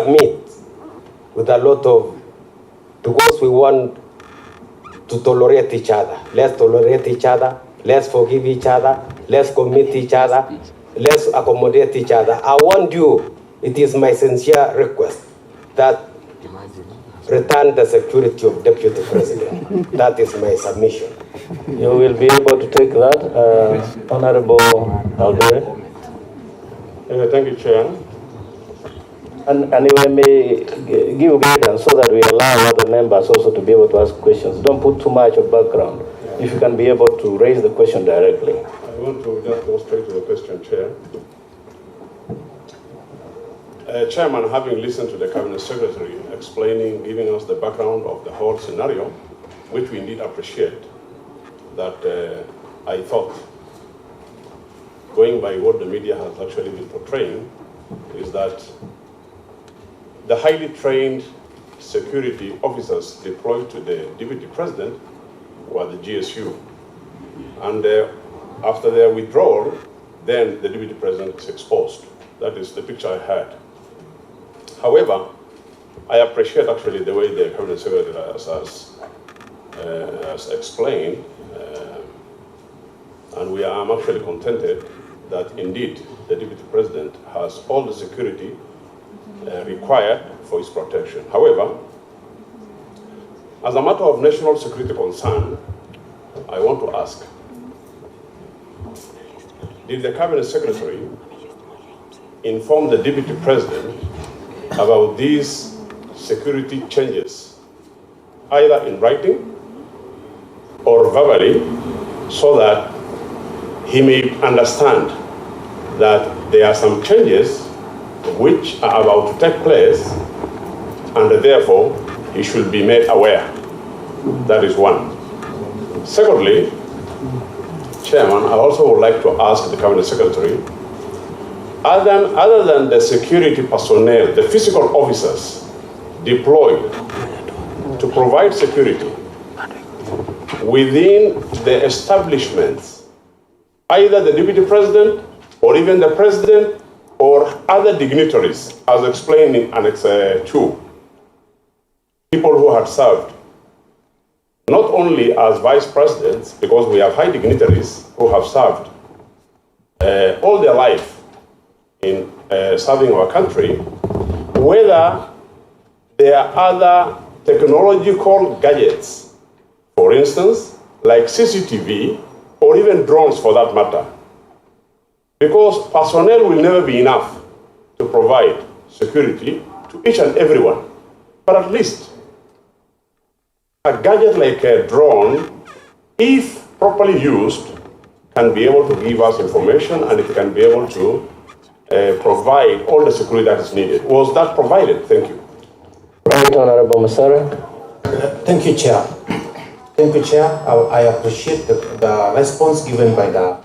submit with a lot of, because we want to tolerate each other. Let's tolerate each other. Let's forgive each other. Let's commit each other. Let's accommodate each other. I want you, it is my sincere request that return the security of Deputy President. That is my submission. You will be able to take that, Honorable Aldere. Thank you, Chair. And if I may give guidance so that we allow other members also to be able to ask questions. Don't put too much of background. If you can be able to raise the question directly. I want to just go straight to the question, Chair. Chairman, having listened to the Cabinet Secretary explaining, giving us the background of the whole scenario, which we indeed appreciate, that I thought, going by what the media has actually been portraying, is that the highly trained security officers deployed to the Deputy President were the GSU. And after their withdrawal, then the Deputy President is exposed. That is the picture I had. However, I appreciate actually the way the Cabinet Secretary has explained, and I'm actually contented that indeed the Deputy President has all the security required for his protection. However, as a matter of national security concern, I want to ask, did the Cabinet Secretary inform the Deputy President about these security changes, either in writing or verbally, so that he may understand that there are some changes which are about to take place, and therefore he should be made aware. That is one. Secondly, Chairman, I also would like to ask the Cabinet Secretary, other than the security personnel, the physical officers deployed to provide security within the establishments, either the Deputy President or even the President or other dignitaries, as explained in Annex 2, people who had served not only as vice presidents, because we have high dignitaries who have served all their life in serving our country, whether there are other technological gadgets, for instance, like CCTV, or even drones for that matter. Because personnel will never be enough to provide security to each and everyone. But at least a gadget like a drone, if properly used, can be able to give us information, and it can be able to provide all the security that is needed. Was that provided? Thank you. Right, Honorable Masara. Thank you, Chair. Thank you, Chair. I appreciate the response given by the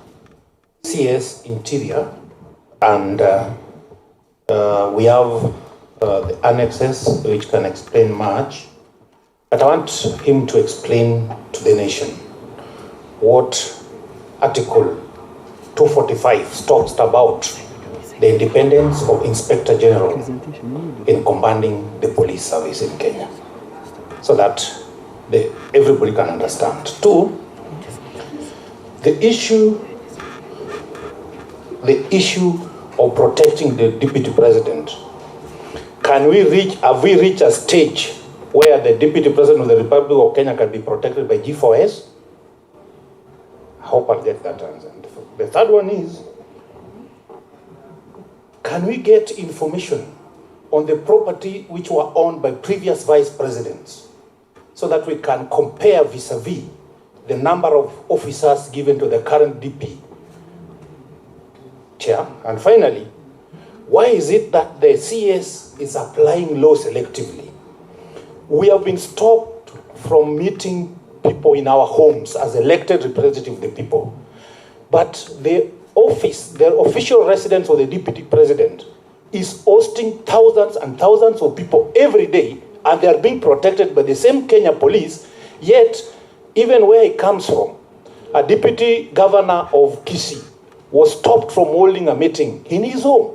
CS Interior, and we have the annexes which can explain much, but I want him to explain to the nation what Article 245 talks about the independence of Inspector General in commanding the police service in Kenya, so that everybody can understand. Two, the issue of protecting the Deputy President. Have we reached a stage where the Deputy President of the Republic of Kenya can be protected by G4S? I hope I'll get that answer. The third one is, can we get information on the property which were owned by previous vice presidents, so that we can compare vis-a-vis the number of officers given to the current DP? Chair. And finally, why is it that the CS is applying law selectively? We have been stopped from meeting people in our homes as elected representatives of the people. But the official residence of the Deputy President is hosting thousands and thousands of people every day, and they are being protected by the same Kenya police. Yet, even where he comes from, a deputy governor of Kisii was stopped from holding a meeting in his home.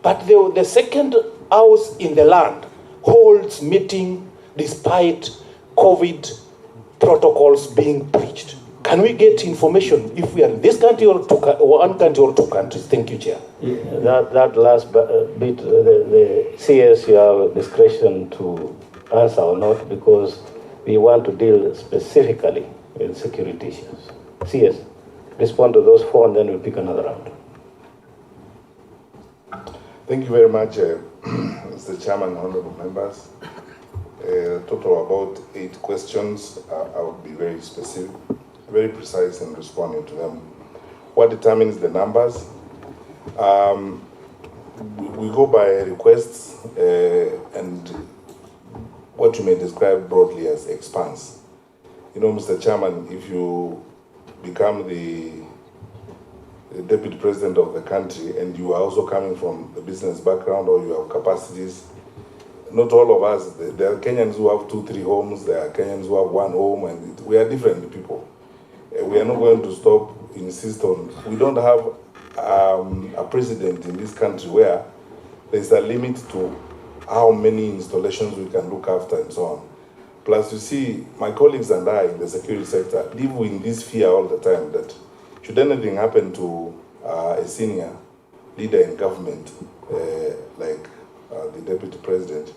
But the second house in the land holds meeting despite COVID protocols being breached? Can we get information if we are in this country or one country or two countries? Thank you, Chair. That last bit, the CS, you have discretion to answer or not, because we want to deal specifically with security issues. CS, respond to those four and then we'll pick another round. Thank you very much, Mr. Chairman, honorable members. Total about 8 questions. I will be very specific, very precise in responding to them. What determines the numbers? We go by requests and what you may describe broadly as expanse. You know, Mr. Chairman, if you become the deputy president of the country and you are also coming from a business background or you have capacities, not all of us, there are Kenyans who have 2-3 homes, there are Kenyans who have 1 home, and we are different people. We are not going to stop, insist on, we don't have a president in this country where there's a limit to how many installations we can look after and so on. Plus, you see, my colleagues and I in the security sector live in this fear all the time that should anything happen to a senior leader in government, like the deputy president,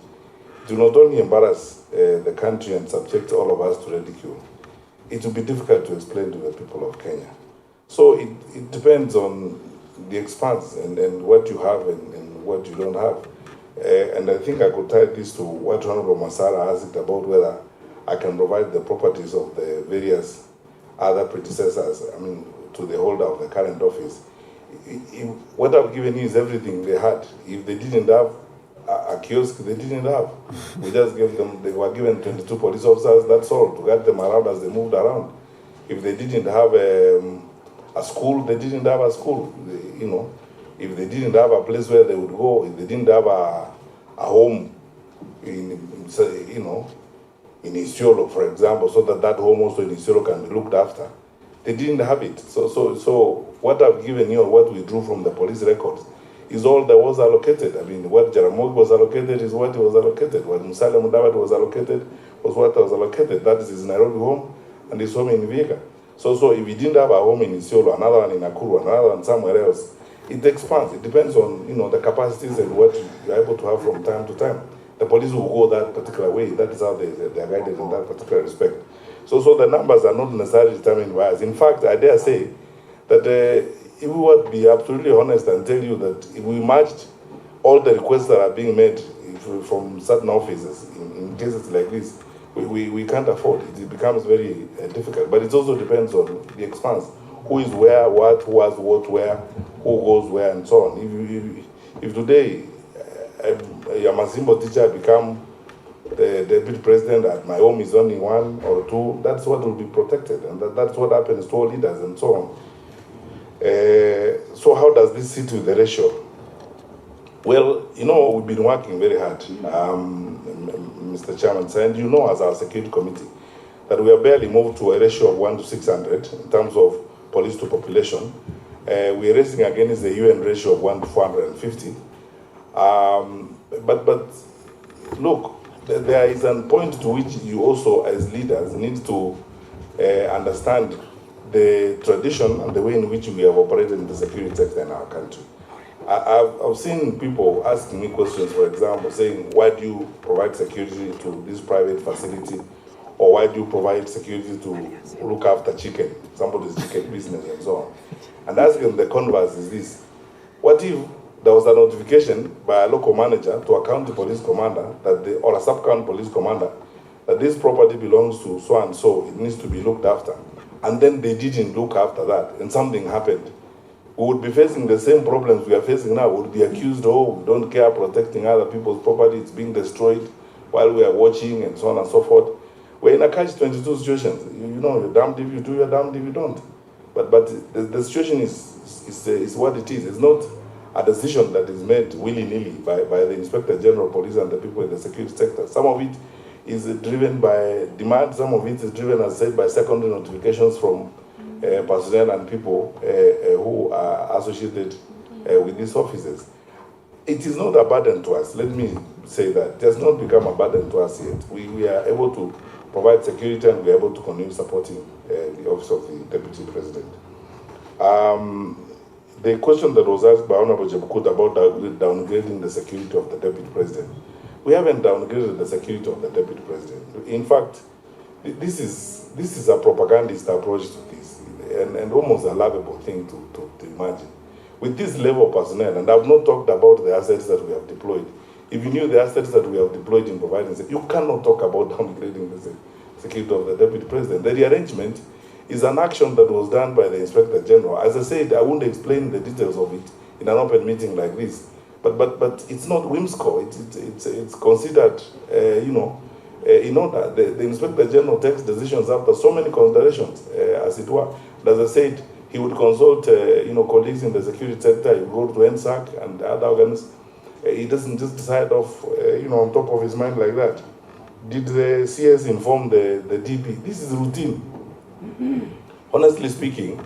do not only embarrass the country and subject all of us to ridicule, it will be difficult to explain to the people of Kenya. So it depends on the expanse and what you have and what you don't have. And I think I could tie this to what Honorable Masara asked about whether I can provide the properties of the various other predecessors, I mean, to the holder of the current office. What I've given you is everything they had. If they didn't have a kiosk, they didn't have. We just gave them, they were given 22 police officers, that's all, to guide them around as they moved around. If they didn't have a school, they didn't have a school, you know. If they didn't have a place where they would go, if they didn't have a home in you know, in Isiolo, for example, so that home also in Isiolo can be looked after, they didn't have it. So what I've given you, or what we drew from the police records, is all that was allocated. I mean, what Jaramogi was allocated is what was allocated. What Musalia Mudavadi was allocated was what was allocated. That is his Nairobi home and his home in Vihiga. So if he didn't have a home in Isiolo, another one in Nakuru, another one somewhere else, it expands. It depends on, you know, the capacities and what you're able to have from time to time. The police will go that particular way. That is how they are guided in that particular respect. So the numbers are not necessarily determined by us. In fact, I dare say that if we were to be absolutely honest and tell you that if we matched all the requests that are being made from certain offices in cases like this, we can't afford it. It becomes very difficult. But it also depends on the expanse. Who is where, what, who has what, where, who goes where, and so on. If today a Yamazimbo teacher become the deputy president and my home is only 1 or 2, that's what will be protected. And that's what happens to all leaders and so on. So how does this sit with the ratio? Well, you know, we've been working very hard, Mr. Chairman, and you know, as our security committee, that we have barely moved to a ratio of 1 to 600 in terms of police to population. We are racing against the UN ratio of 1 to 450. But look, there is a point to which you also, as leaders, need to understand the tradition and the way in which we have operated in the security sector in our country. I've seen people asking me questions, for example, saying, why do you provide security to this private facility? Or why do you provide security to look after chicken, somebody's chicken business and so on? And asking the converse is this: what if there was a notification by a local manager to a county police commander or a sub-county police commander that this property belongs to so and so, it needs to be looked after, and then they didn't look after that, and something happened? We would be facing the same problems we are facing now. We would be accused, oh, we don't care protecting other people's property, it's being destroyed while we are watching, and so on and so forth. We're in a catch-22 situation. You know, you're damned if you do, you're damned if you don't. But the situation is what it is. It's not a decision that is made willy-nilly by the Inspector General of Police and the people in the security sector. Some of it is driven by demand. Some of it is driven, as said, by secondary notifications from personnel and people who are associated with these offices. it is not a burden to us. Let me say that. It has not become a burden to us yet. We are able to provide security and we are able to continue supporting the office of the Deputy President. The question that was asked by Honorable Jebukut about downgrading the security of the Deputy President. We haven't downgraded the security of the Deputy President. In fact, this is a propagandist approach to this, and almost a laughable thing to imagine. With this level of personnel, and I've not talked about the assets that we have deployed. If you knew the assets that we have deployed in providing, you cannot talk about downgrading the security of the Deputy President. The rearrangement is an action that was done by the Inspector General. As I said, I won't explain the details of it in an open meeting like this. But it's not whimsical. It's considered, in order. The Inspector General takes decisions after so many considerations, as it were. As I said, he would consult, colleagues in the security sector. He would go to NSAC and other organs. He doesn't just decide off, on top of his mind like that. Did the CS inform the DP? This is routine. Honestly speaking,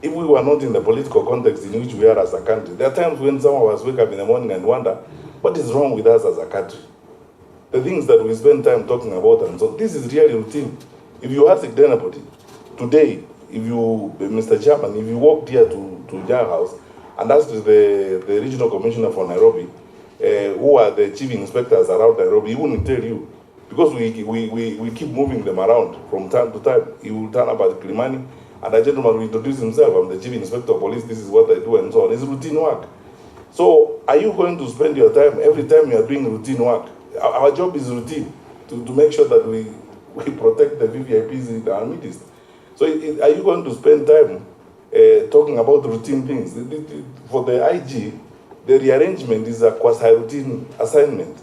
if we were not in the political context in which we are as a country, there are times when some of us wake up in the morning and wonder, what is wrong with us as a country? The things that we spend time talking about, and so this is really routine. If you ask anybody today, if you, Mr. Chairman, if you walked here to Jar House and asked the regional commissioner for Nairobi, who are the chief inspectors around Nairobi, he wouldn't tell you. Because we keep moving them around from time to time. He will turn up at Kilimani, and a gentleman will introduce himself. I'm the chief inspector of police, this is what I do, and so on. It's routine work. So are you going to spend your time, every time you are doing routine work? Our job is routine, to make sure that we protect the VVIPs in our midst. So are you going to spend time talking about routine things? For the IG, the rearrangement is a quasi-routine assignment.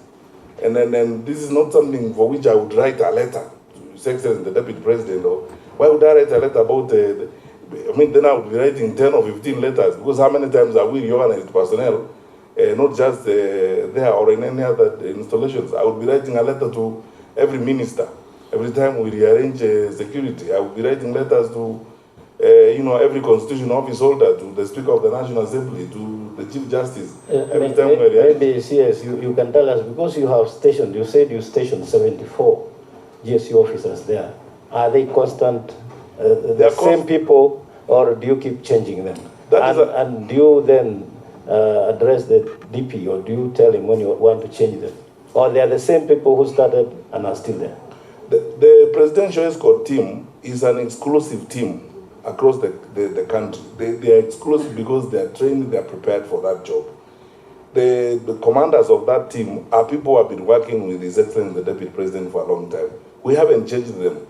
And then this is not something for which I would write a letter to His Excellency the Deputy President. Or why would I write a letter about then I would be writing 10 or 15 letters, because how many times are we reorganized personnel, not just there or in any other installations? I would be writing a letter to every minister. Every time we rearrange security, I would be writing letters to every constitutional office holder, to the Speaker of the National Assembly, to the Chief Justice. Every time we maybe CS, you can tell us, because you have stationed, you said you stationed 74 GSU officers there. Are they constant, the same people, or do you keep changing them? And do you then address the DP, or do you tell him when you want to change them? Or they are the same people who started and are still there? The presidential escort team is an exclusive team across the country. They are exclusive because they are trained, they are prepared for that job. The commanders of that team are people who have been working with His Excellency the Deputy President for a long time. We haven't changed them.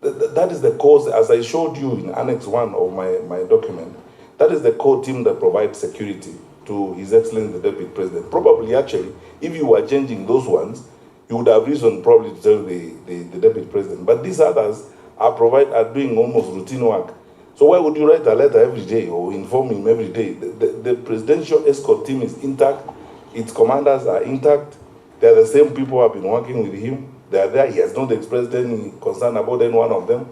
That is the cause, as I showed you in Annex 1 of my document, that is the core team that provides security to His Excellency the Deputy President. Probably, actually, if you were changing those ones, you would have reason probably to tell the Deputy President. But these others are doing almost routine work. So why would you write a letter every day or inform him every day? The presidential escort team is intact. Its commanders are intact. They are the same people who have been working with him. They are there. He has not expressed any concern about any one of them.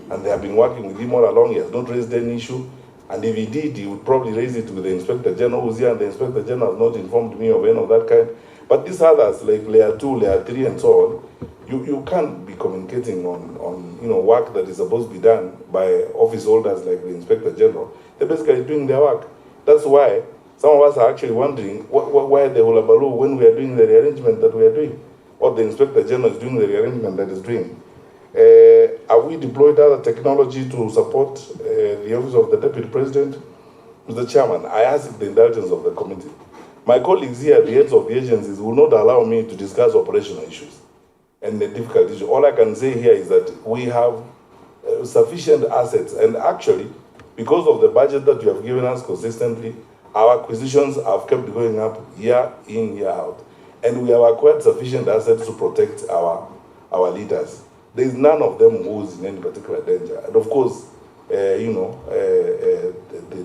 And they have been working with him all along. He has not raised any issue. And if he did, he would probably raise it with the Inspector General who's here, and the Inspector General has not informed me of any of that kind. But these others, like Layer 2, Layer 3, and so on, you can't be communicating on work that is supposed to be done by office holders like the Inspector General. They're basically doing their work. That's why some of us are actually wondering why the hulabaloo when we are doing the rearrangement that we are doing, or the Inspector General is doing the rearrangement that is doing. Have we deployed other technology to support the office of the Deputy President? Mr. Chairman, I ask the indulgence of the committee. My colleagues here, the heads of the agencies, will not allow me to discuss operational issues and the difficult issue. All I can say here is that we have sufficient assets, and actually, because of the budget that you have given us consistently, our acquisitions have kept going up year in, year out, and we have acquired sufficient assets to protect our leaders. There is none of them who is in any particular danger. And of course, the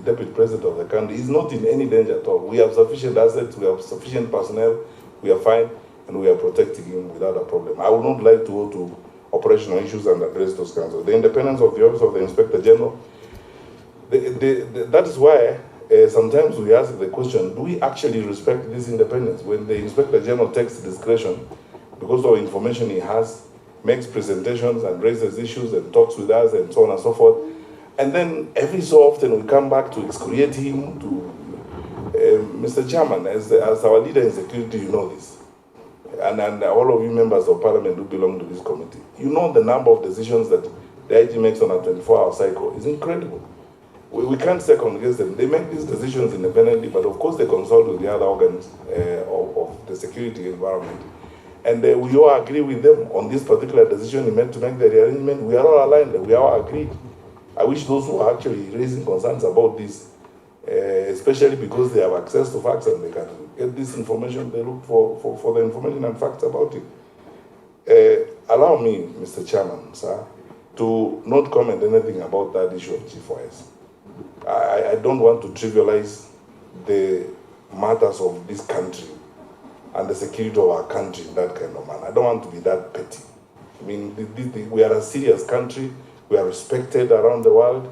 Deputy President of the country is not in any danger at all. We have sufficient assets, we have sufficient personnel, we are fine, and we are protecting him without a problem. I would not like to go to operational issues and address those kinds of. The independence of the Office of the Inspector General, that is why sometimes we ask the question, do we actually respect this independence? When the Inspector General takes discretion, because of information he has, makes presentations and raises issues and talks with us and so on and so forth, and then every so often we come back to excoriate him, to Mr. Chairman, as our leader in security, you know this. And all of you members of parliament who belong to this committee, you know the number of decisions that the IG makes on a 24-hour cycle is incredible. We can't second guess them. They make these decisions independently, but of course they consult with the other organs of the security environment. And we all agree with them on this particular decision he made to make the rearrangement. We are all aligned, we are all agreed. I wish those who are actually raising concerns about this, especially because they have access to facts and they can get this information, they look for the information and facts about it. Allow me, Mr. Chairman, sir, to not comment anything about that issue of G4S. I don't want to trivialize the matters of this country and the security of our country in that kind of manner. I don't want to be that petty. I mean, we are a serious country. We are respected around the world.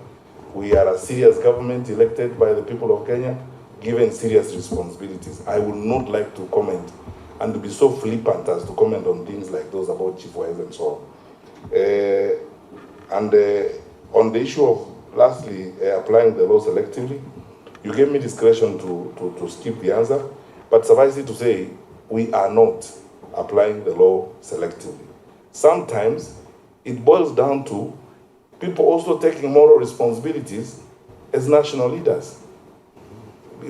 We are a serious government elected by the people of Kenya, given serious responsibilities. I would not like to comment and to be so flippant as to comment on things like those about G4S and so on. On the issue of, lastly, applying the law selectively, you gave me discretion to skip the answer, but suffice it to say, we are not applying the law selectively. Sometimes it boils down to people also taking moral responsibilities as national leaders.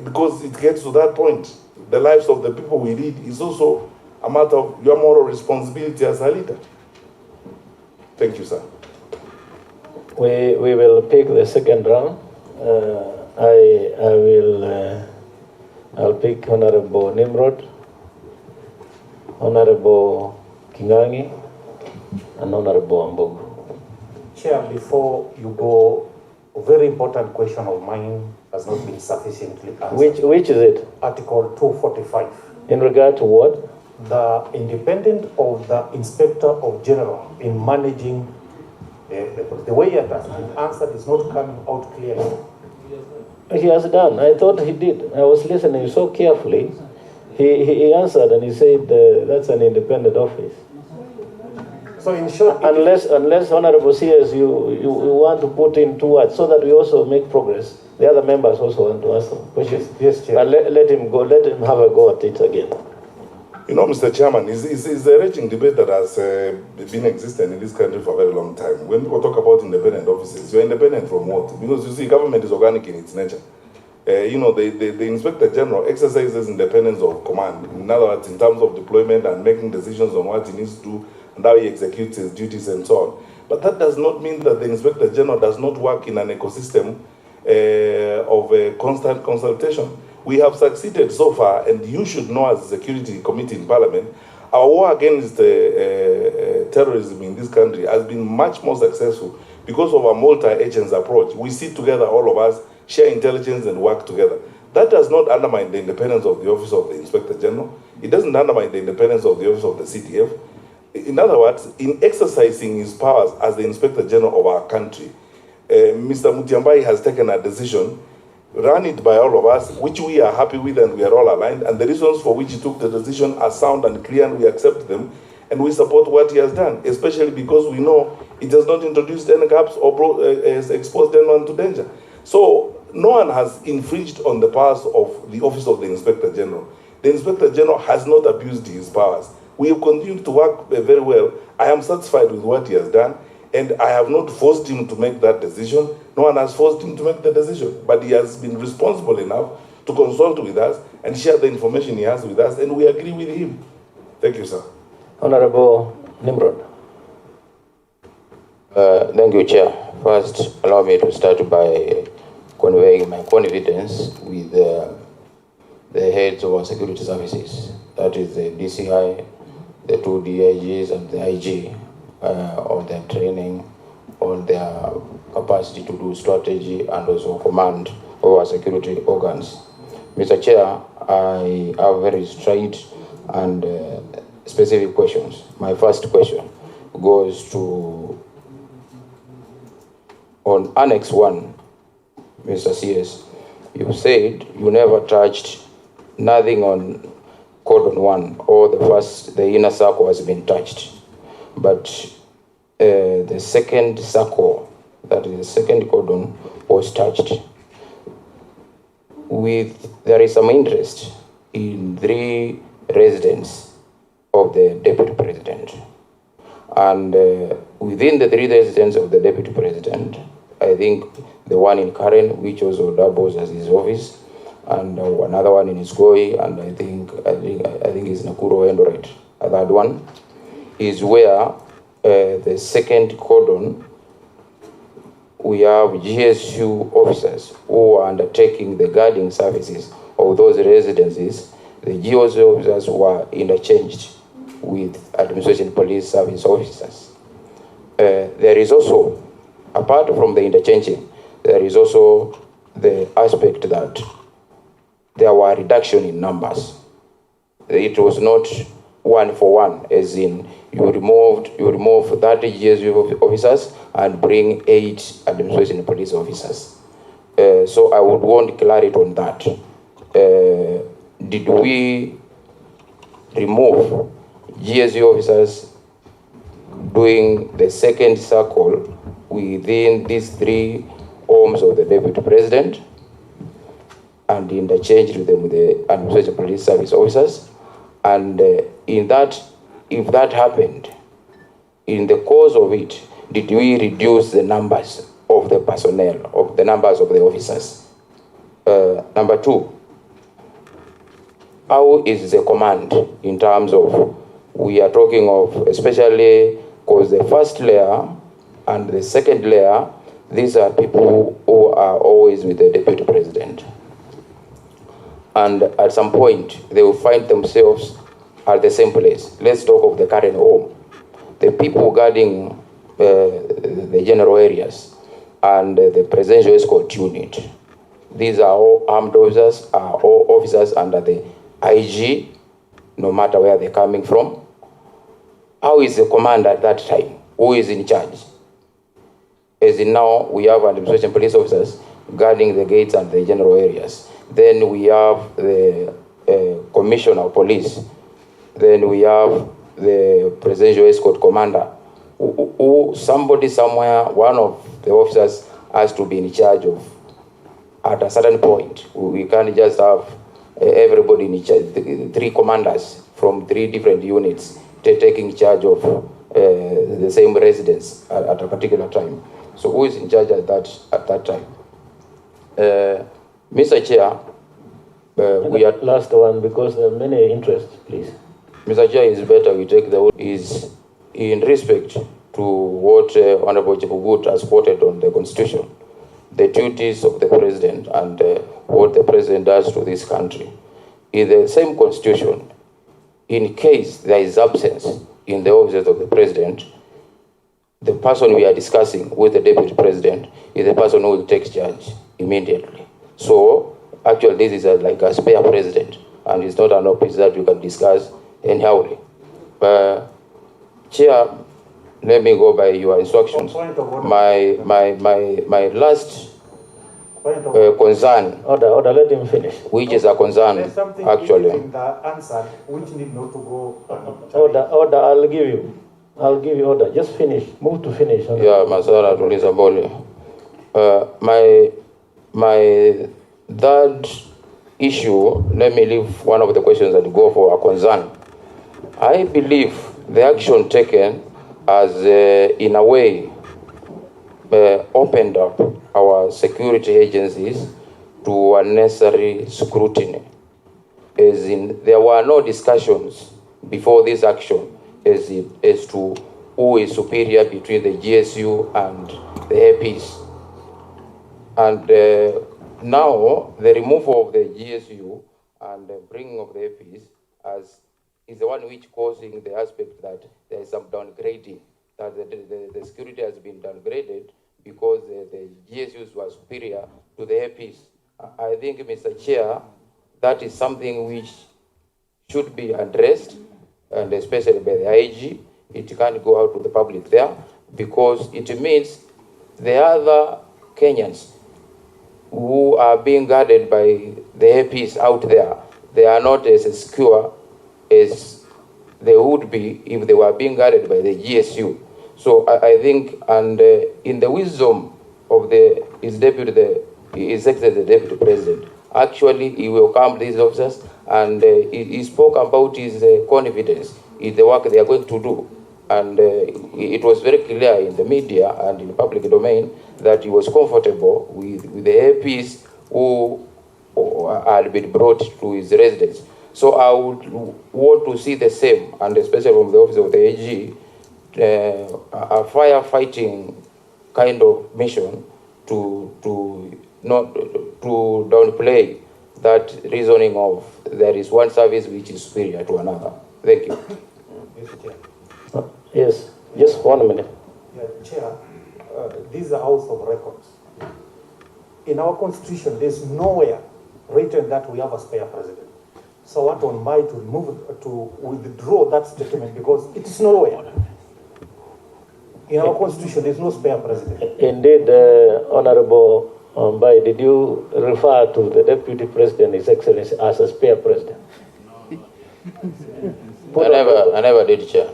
Because it gets to that point. The lives of the people we lead is also a matter of your moral responsibility as a leader. Thank you, sir. We will pick the second round. I'll pick Honorable Nimrod, Honorable Kingangi, and Honorable Ambogo. Chair, before you go, a very important question of mine has not been sufficiently answered. Which is it? Article 245. In regard to what? The independent of the Inspector of General in managing the way it has been answered is not coming out clearly. He has done. I thought he did. I was listening so carefully. He answered and he said that's an independent office. So in short, unless Honorable CS, you want to put in 2 words so that we also make progress. The other members also want to ask some questions. Yes, Chair. But let him go. Let him have a go at it again. You know, Mr. Chairman, it's a raging debate that has been existing in this country for a very long time. When people talk about independent offices, you're independent from what? Because you see, government is organic in its nature. The Inspector General exercises independence of command. In other words, in terms of deployment and making decisions on what he needs to do and how he executes his duties and so on. But that does not mean that the Inspector General does not work in an ecosystem of constant consultation. We have succeeded so far, and you should know as a security committee in Parliament, our war against terrorism in this country has been much more successful because of our multi-agents approach. We sit together, all of us, share intelligence and work together. That does not undermine the independence of the Office of the Inspector General. It doesn't undermine the independence of the Office of the CTF. In other words, in exercising his powers as the Inspector General of our country, Mr. Matiangi has taken a decision, run it by all of us, which we are happy with and we are all aligned, and the reasons for which he took the decision are sound and clear, and we accept them, and we support what he has done, especially because we know it does not introduce any gaps or has exposed anyone to danger. So no one has infringed on the powers of the Office of the Inspector General. The Inspector General has not abused his powers. We have continued to work very well. I am satisfied with what he has done, and I have not forced him to make that decision. No one has forced him to make the decision, but he has been responsible enough to consult with us and share the information he has with us, and we agree with him. Thank you, sir. Honorable Nimrod. Thank you, Chair. First, allow me to start by conveying my confidence with the heads of our security services. That is the DCI, the 2 DIGs and the IG, on their training, on their capacity to do strategy and also command of our security organs. Mr. Chair, I have very straight and specific questions. My first question goes to, on Annex 1, Mr. CS, you said you never touched nothing on cordon 1, or the inner circle has been touched. But the second circle, that is the second cordon, was touched. There is some interest in 3 residents of the deputy president. And within the 3 residents of the deputy president, I think the one in Karen, which also doubles as his office, and another one in Isgoi, and I think it's Nakuru Endoret. That one is where the second cordon, we have GSU officers who are undertaking the guarding services of those residences. The GSU officers were interchanged with administration police service officers. There is also, apart from the interchanging, there is also the aspect that there were reduction in numbers. It was not 1 for 1, as in you remove 30 GSU officers and bring 8 administration police officers. So I would want clarity on that. Did we remove GSU officers doing the second circle within these 3 homes of the deputy president and interchange them with the administration police service officers? And in that, if that happened, in the course of it, did we reduce the numbers of the personnel, of the numbers of the officers? Number 2, how is the command in terms of, we are talking of, especially because the first layer and the second layer, these are people who are always with the deputy president. And at some point, they will find themselves at the same place. Let's talk of the current home. The people guarding the general areas and the presidential escort unit. These are all armed officers, are all officers under the IG, no matter where they're coming from. How is the command at that time? Who is in charge? As in now, we have administration police officers guarding the gates and the general areas. Then we have the commissioner of police. Then we have the presidential escort commander. Somebody somewhere, one of the officers has to be in charge of, at a certain point. We can't just have everybody in charge, 3 commanders from 3 different units taking charge of the same residence at a particular time. So who is in charge at that time? Mr. Chair, we are... Last one, because there are many interests, please. Mr. Chair, is better we take the... is in respect to what Honorable Chipugut has quoted on the Constitution, the duties of the President and what the President does to this country. In the same Constitution, in case there is absence in the offices of the President, the person we are discussing with the Deputy President is the person who will take charge immediately. So, actually, this is like a spare President, and it's not an office that you can discuss anyhow. Chair, let me go by your instructions. My last concern. Order, let him finish. Which is a concern, actually. Answer, which need not to go. Order, I'll give you order. Just finish. Move to finish. Yeah, Masara Tuliza Bole. My third issue, let me leave one of the questions and go for a concern. I believe the action taken has, in a way, opened up our security agencies to unnecessary scrutiny. As in, there were no discussions before this action as to who is superior between the GSU and the APs. And now, the removal of the GSU and the bringing of the APs is the one which causing the aspect that there is some downgrading, that the security has been downgraded because the GSUs were superior to the APs. I think, Mr. Chair, that is something which should be addressed, and especially by the IG. It can't go out to the public there, because it means the other Kenyans who are being guarded by the APs out there, they are not as secure as they would be if they were being guarded by the GSU. So I think, and in the wisdom of his executive deputy president, actually he welcomed these officers, and he spoke about his confidence in the work they are going to do. And it was very clear in the media and in the public domain that he was comfortable with the APs who had been brought to his residence. So I would want to see the same, and especially from the office of the AG, a firefighting kind of mission to downplay that reasoning of there is one service which is superior to another. Thank you. Yes, just 1 minute. Yeah, Chair, this is a house of records. In our constitution, there's nowhere written that we have a spare president. So I want on my to withdraw that statement because it is nowhere. In our constitution, there's no spare president. Indeed, Honorable Mbai, did you refer to the deputy president, His Excellency, as a spare president? I never did, Chair.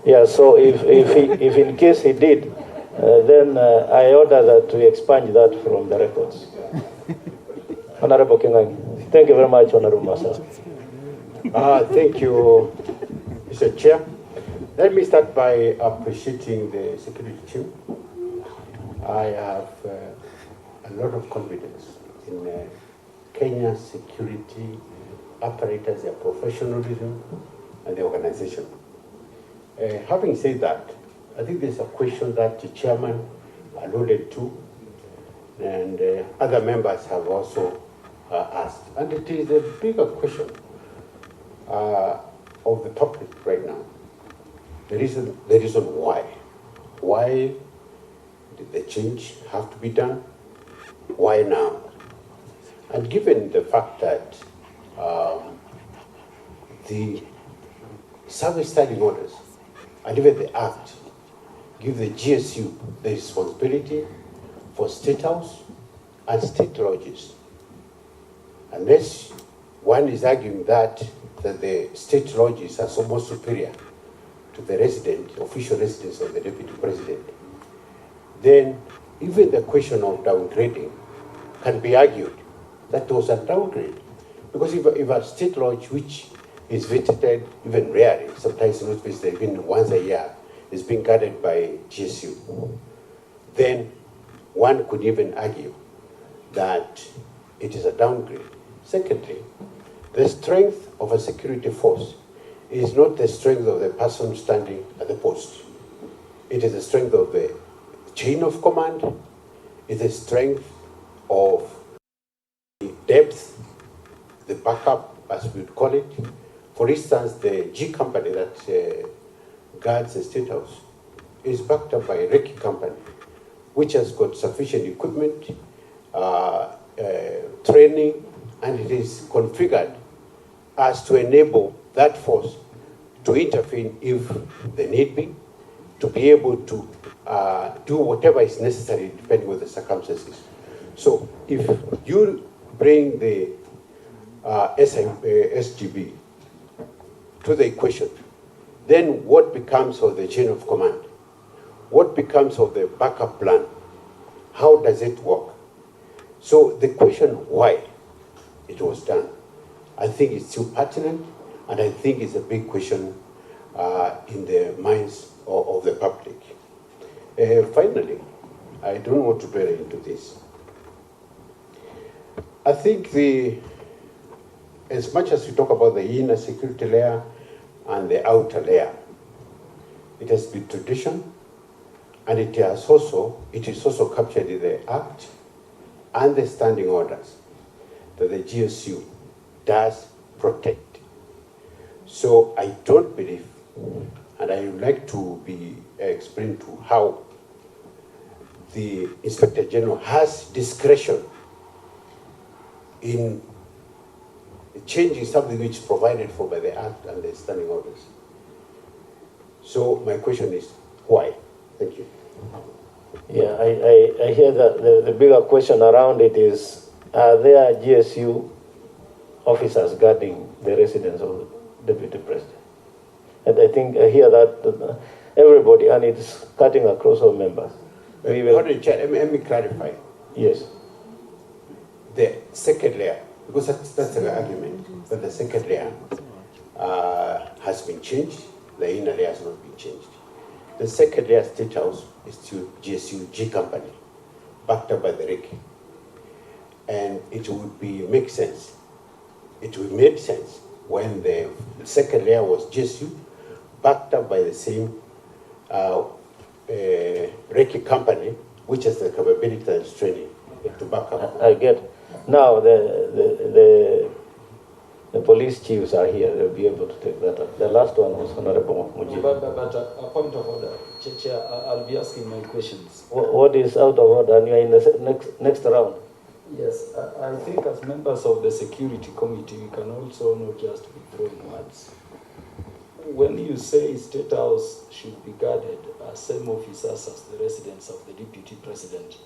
Yeah, so if in case he did, then I order that we expunge that from the records. Honorable Kingangi. Thank you very much, Honorable Masa. Thank you, Mr. Chair. Let me start by appreciating the security team. I have a lot of confidence in Kenya's security apparatus, their professionalism, and the organization. Having said that, I think there's a question that the chairman alluded to, and other members have also asked. And it is a bigger question of the topic right now. The reason why. Why did the change have to be done? Why now? And given the fact that the service standing orders and even the Act give the GSU the responsibility for State House and state lodges. Unless one is arguing that the state lodges are somewhat superior to the official residence of the Deputy President, then even the question of downgrading can be argued that there was a downgrade. Because if a state lodge which is visited even rarely, sometimes not visited even once a year, is being guarded by GSU, then one could even argue that it is a downgrade. Secondly, the strength of a security force is not the strength of the person standing at the post. It is the strength of the chain of command, it is the strength of the depth, the backup, as we would call it. For instance, the G company that guards the State House is backed up by a Reiki company, which has got sufficient equipment, training, and it is configured as to enable that force to intervene if the need be, to be able to do whatever is necessary depending on the circumstances. So if you bring the SGB to the equation, then what becomes of the chain of command? What becomes of the backup plan? How does it work? So the question why it was done, I think it's still pertinent, and I think it's a big question in the minds of the public. Finally, I don't want to dwell into this. I think as much as we talk about the inner security layer and the outer layer, it has been tradition, and it is also captured in the Act and the standing orders that the GSU does protect. So I don't believe, and I would like to be explained to how the Inspector General has discretion in changing something which is provided for by the Act and the standing orders. So my question is, why? Thank you. Yeah, I hear that the bigger question around it is are there GSU officers guarding the residence of the Deputy President? And I think I hear that everybody, and it's cutting across all members. We will, let me clarify. yes. The second layer, because that's the argument, that the second layer has been changed, the inner layer has not been changed. The second layer State House is to GSU G company, backed up by the RIC. And it would make sense. It would make sense when the second layer was GSU, backed up by the same RIC company, which has the capability and training to back up. I get. Now the police chiefs are here. They'll be able to take that up. The last one was Honorable Mujiba. But a point of order, Chair, I'll be asking my questions. What is out of order? And you are in the next round. Yes, I think as members of the Security Committee, we can also not just be throwing words. When you say State House should be guarded as same officers as the residence of the Deputy President,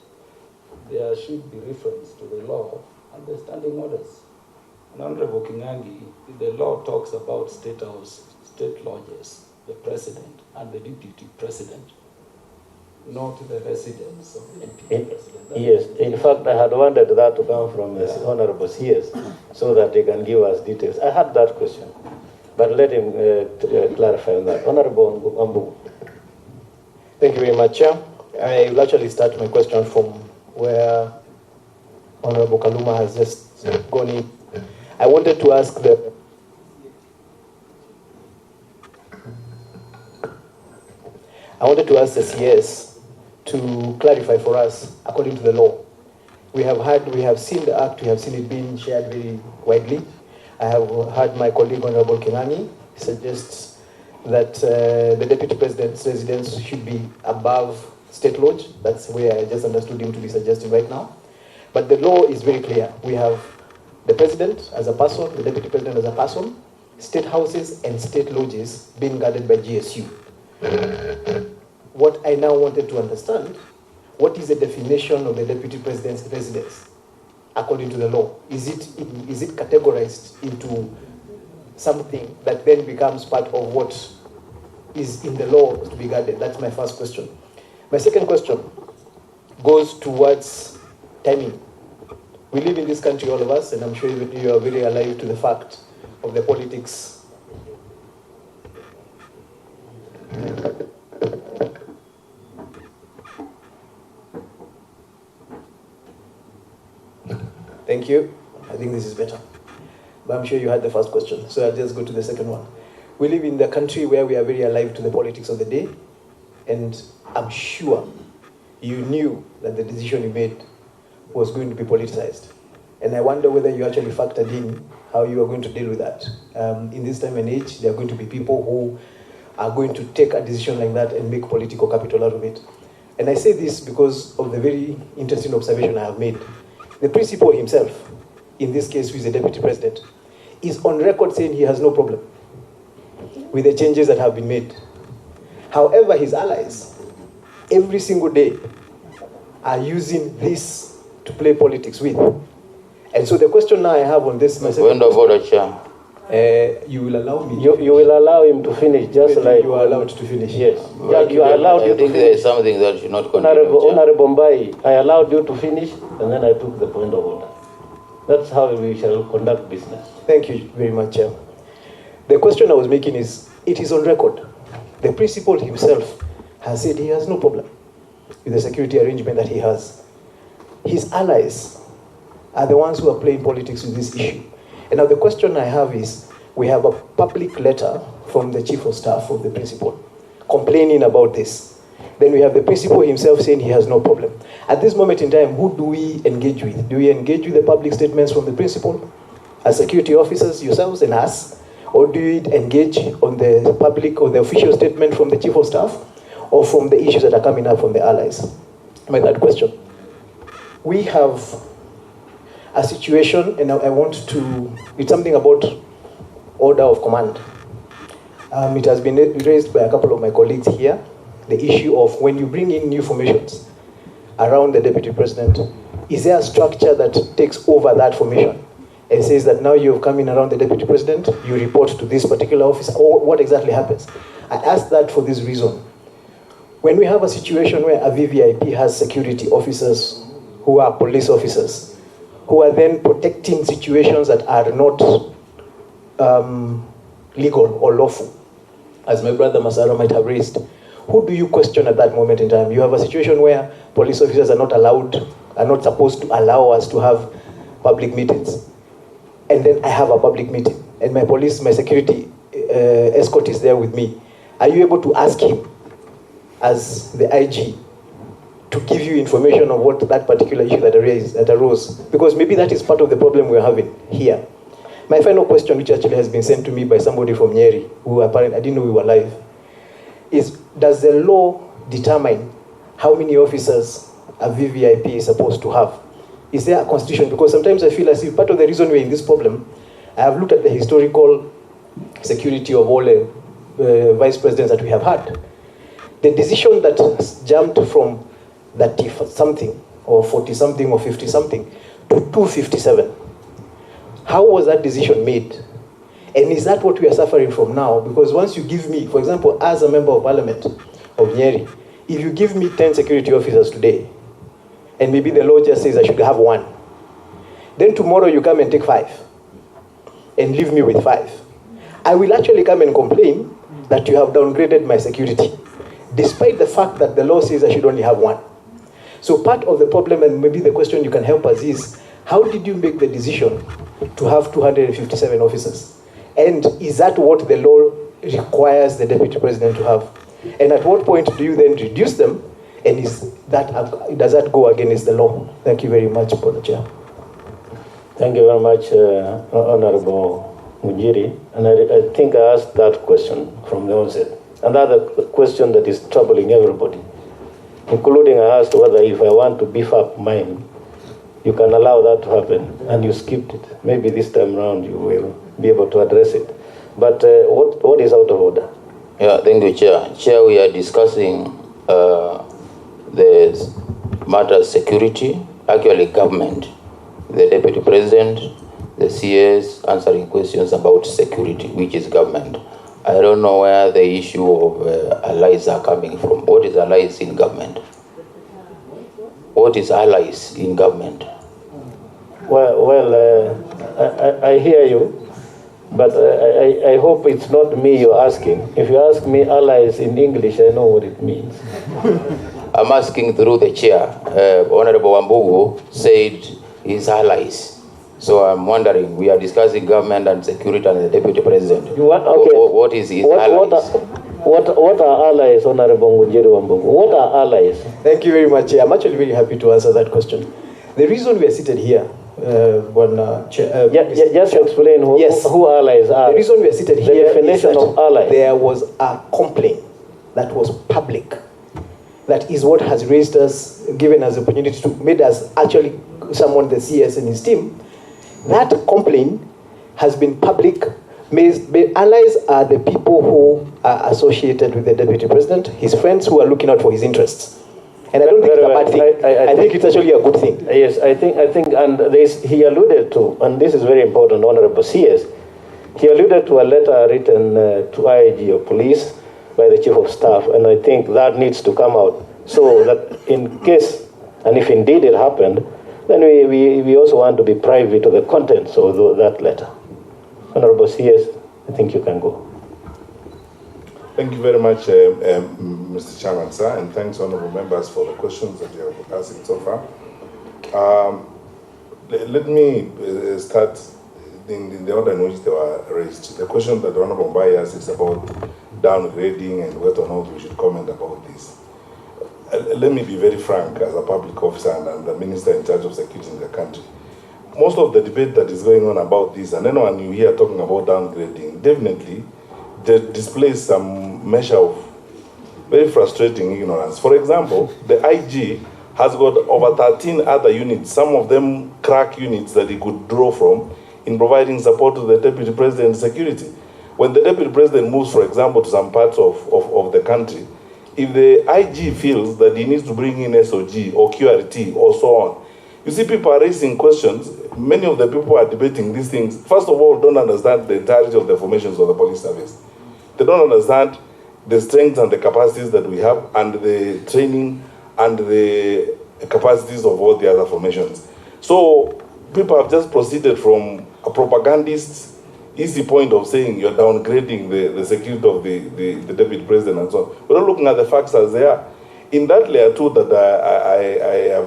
there should be reference to the law and the standing orders. And Honorable Kingangi, the law talks about State House, state lodges, the President and the Deputy President, not the residence of the Deputy President. Yes, in fact, I had wanted that to come from the Honorable CS so that they can give us details. I had that question, but let him clarify on that. Honorable Ambu. Thank you very much, Chair. I will actually start my question from where Honorable Kaluma has just gone in. I wanted to ask the CS to clarify for us, according to the law. We have seen the act, we have seen it being shared very widely. I have heard my colleague Honorable Kinani suggest that the Deputy President's residence should be above State Lodge. That's where I just understood him to be suggesting right now. But the law is very clear. We have the President as a person, the Deputy President as a person, State Houses and State Lodges being guarded by GSU. What I now wanted to understand, what is the definition of the Deputy President's residence according to the law? Is it categorized into something that then becomes part of what is in the law to be guarded? That's my first question. My second question goes towards timing. We live in this country, all of us, and I'm sure you are very alive to the fact of the politics. Thank you. I think this is better. But I'm sure you had the first question, so I'll just go to the second one. We live in the country where we are very alive to the politics of the day, and I'm sure you knew that the decision you made was going to be politicized. And I wonder whether you actually factored in how you are going to deal with that. In this time and age, there are going to be people who are going to take a decision like that and make political capital out of it. And I say this because of the very interesting observation I have made. The principal himself, in this case, who is the Deputy President, is on record saying he has no problem with the changes that have been made. However, his allies, every single day, are using this to play politics with. And so the question now I have on this, my Point of order, Chair. You will allow me. You will allow him to finish, just like you are allowed to finish. Yes, you are allowed you to think there is finish. something that should not continue. Honorable Mbai, I allowed you to finish, and then I took the point of order. That's how we shall conduct business. Thank you very much, Chair. The question I was making is, it is on record. The principal himself has said he has no problem with the security arrangement that he has. His allies are the ones who are playing politics with this issue. And now the question I have is, we have a public letter from the Chief of Staff of the principal complaining about this. Then we have the principal himself saying he has no problem. At this moment in time, who do we engage with? Do we engage with the public statements from the principal, as security officers, yourselves and us? Or do we engage on the public or the official statement from the Chief of Staff, or from the issues that are coming up from the allies? My third question. We have a situation, and I want to, it's something about order of command. It has been raised by a couple of my colleagues here, the issue of when you bring in new formations, around the deputy president, is there a structure that takes over that formation and says that now you've come in around the deputy president, you report to this particular office, or what exactly happens? I ask that for this reason. When we have a situation where a VVIP has security officers who are police officers, who are then protecting situations that are not legal or lawful, as my brother Masara might have raised, who do you question at that moment in time? You have a situation where police officers are not allowed, are not supposed to allow us to have public meetings. And then I have a public meeting, and my security escort is there with me. Are you able to ask him, as the IG, to give you information on what that particular issue that arose? Because maybe that is part of the problem we're having here. My final question, which actually has been sent to me by somebody from Nyeri, who apparently, I didn't know we were live, is, does the law determine how many officers a VVIP is supposed to have? Is there a constitution? Because sometimes I feel as if part of the reason we're in this problem, I have looked at the historical security of all the vice presidents that we have had. The decision that jumped from 30-something, or 40-something, or 50-something, to 257, how was that decision made? And is that what we are suffering from now? Because once you give me, for example, as a member of parliament of Nyeri, if you give me 10 security officers today, and maybe the law just says I should have 1, then tomorrow you come and take 5, and leave me with 5. I will actually come and complain that you have downgraded my security, despite the fact that the law says I should only have 1. So part of the problem, and maybe the question you can help us is, how did you make the decision to have 257 officers? And is that what the law requires the deputy president to have? And at what point do you then reduce them? And does that go against the law? Thank you very much, Brother Chair. Thank you very much, Honorable Mujiri. And I think I asked that question from the onset. Another question that is troubling everybody, including I asked whether if I want to beef up mine, you can allow that to happen, and you skipped it. Maybe this time around you will be able to address it. But what is out of order? Yeah, thank you, Chair. Chair, we are discussing the matter security, actually government, the Deputy President, the CS answering questions about security, which is government. I don't know where the issue of allies are coming from. What is allies in government? What is allies in government? Well, I hear you, but I hope it's not me you're asking. If you ask me allies in English, I know what it means. I'm asking through the chair. Honorable Wambugu said his allies. So I'm wondering, we are discussing government and security and the deputy president. Okay. What is his allies? What are allies, Honorable Ngunjiri Wambugu? What are allies? Thank you very much, Chair. I'm actually very happy to answer that question. The reason we are seated here, just explain who allies are. The reason we are seated here the definition of allies. There was a complaint that was public. That is what has raised us, given us the opportunity to, made us actually summon the CS and his team. That complaint has been public. Allies are the people who are associated with the deputy president, his friends who are looking out for his interests. And I don't think it's a bad thing. I think it's actually a good thing. Yes, I think, and he alluded to, and this is very important, Honorable CS, he alluded to a letter written to IG of police by the Chief of Staff, and I think that needs to come out so that in case, and if indeed it happened, then we also want to be privy to the contents of that letter. Honorable CS, I think you can go. Thank you very much, Mr. Chairman, sir, and thanks, honorable members, for the questions that you have asked so far. Let me start in the order in which they were raised. The question that the Honorable Mbai asked is about downgrading and whether or not we should comment about this. Let me be very frank as a public officer and the minister in charge of security in the country. Most of the debate that is going on about this, and anyone you hear talking about downgrading, definitely displays some measure of very frustrating ignorance. For example, the IG has got over 13 other units, some of them crack units that he could draw from in providing support to the Deputy President's security. When the Deputy President moves, for example, to some parts of the country, if the IG feels that he needs to bring in SOG or QRT or so on, you see people are raising questions. Many of the people who are debating these things, first of all, don't understand the entirety of the formations of the police service. They don't understand the strengths and the capacities that we have and the training and the capacities of all the other formations. So people have just proceeded from a propagandist easy point of saying you're downgrading the security of the deputy president and so on. We're not looking at the facts as they are. In that layer too that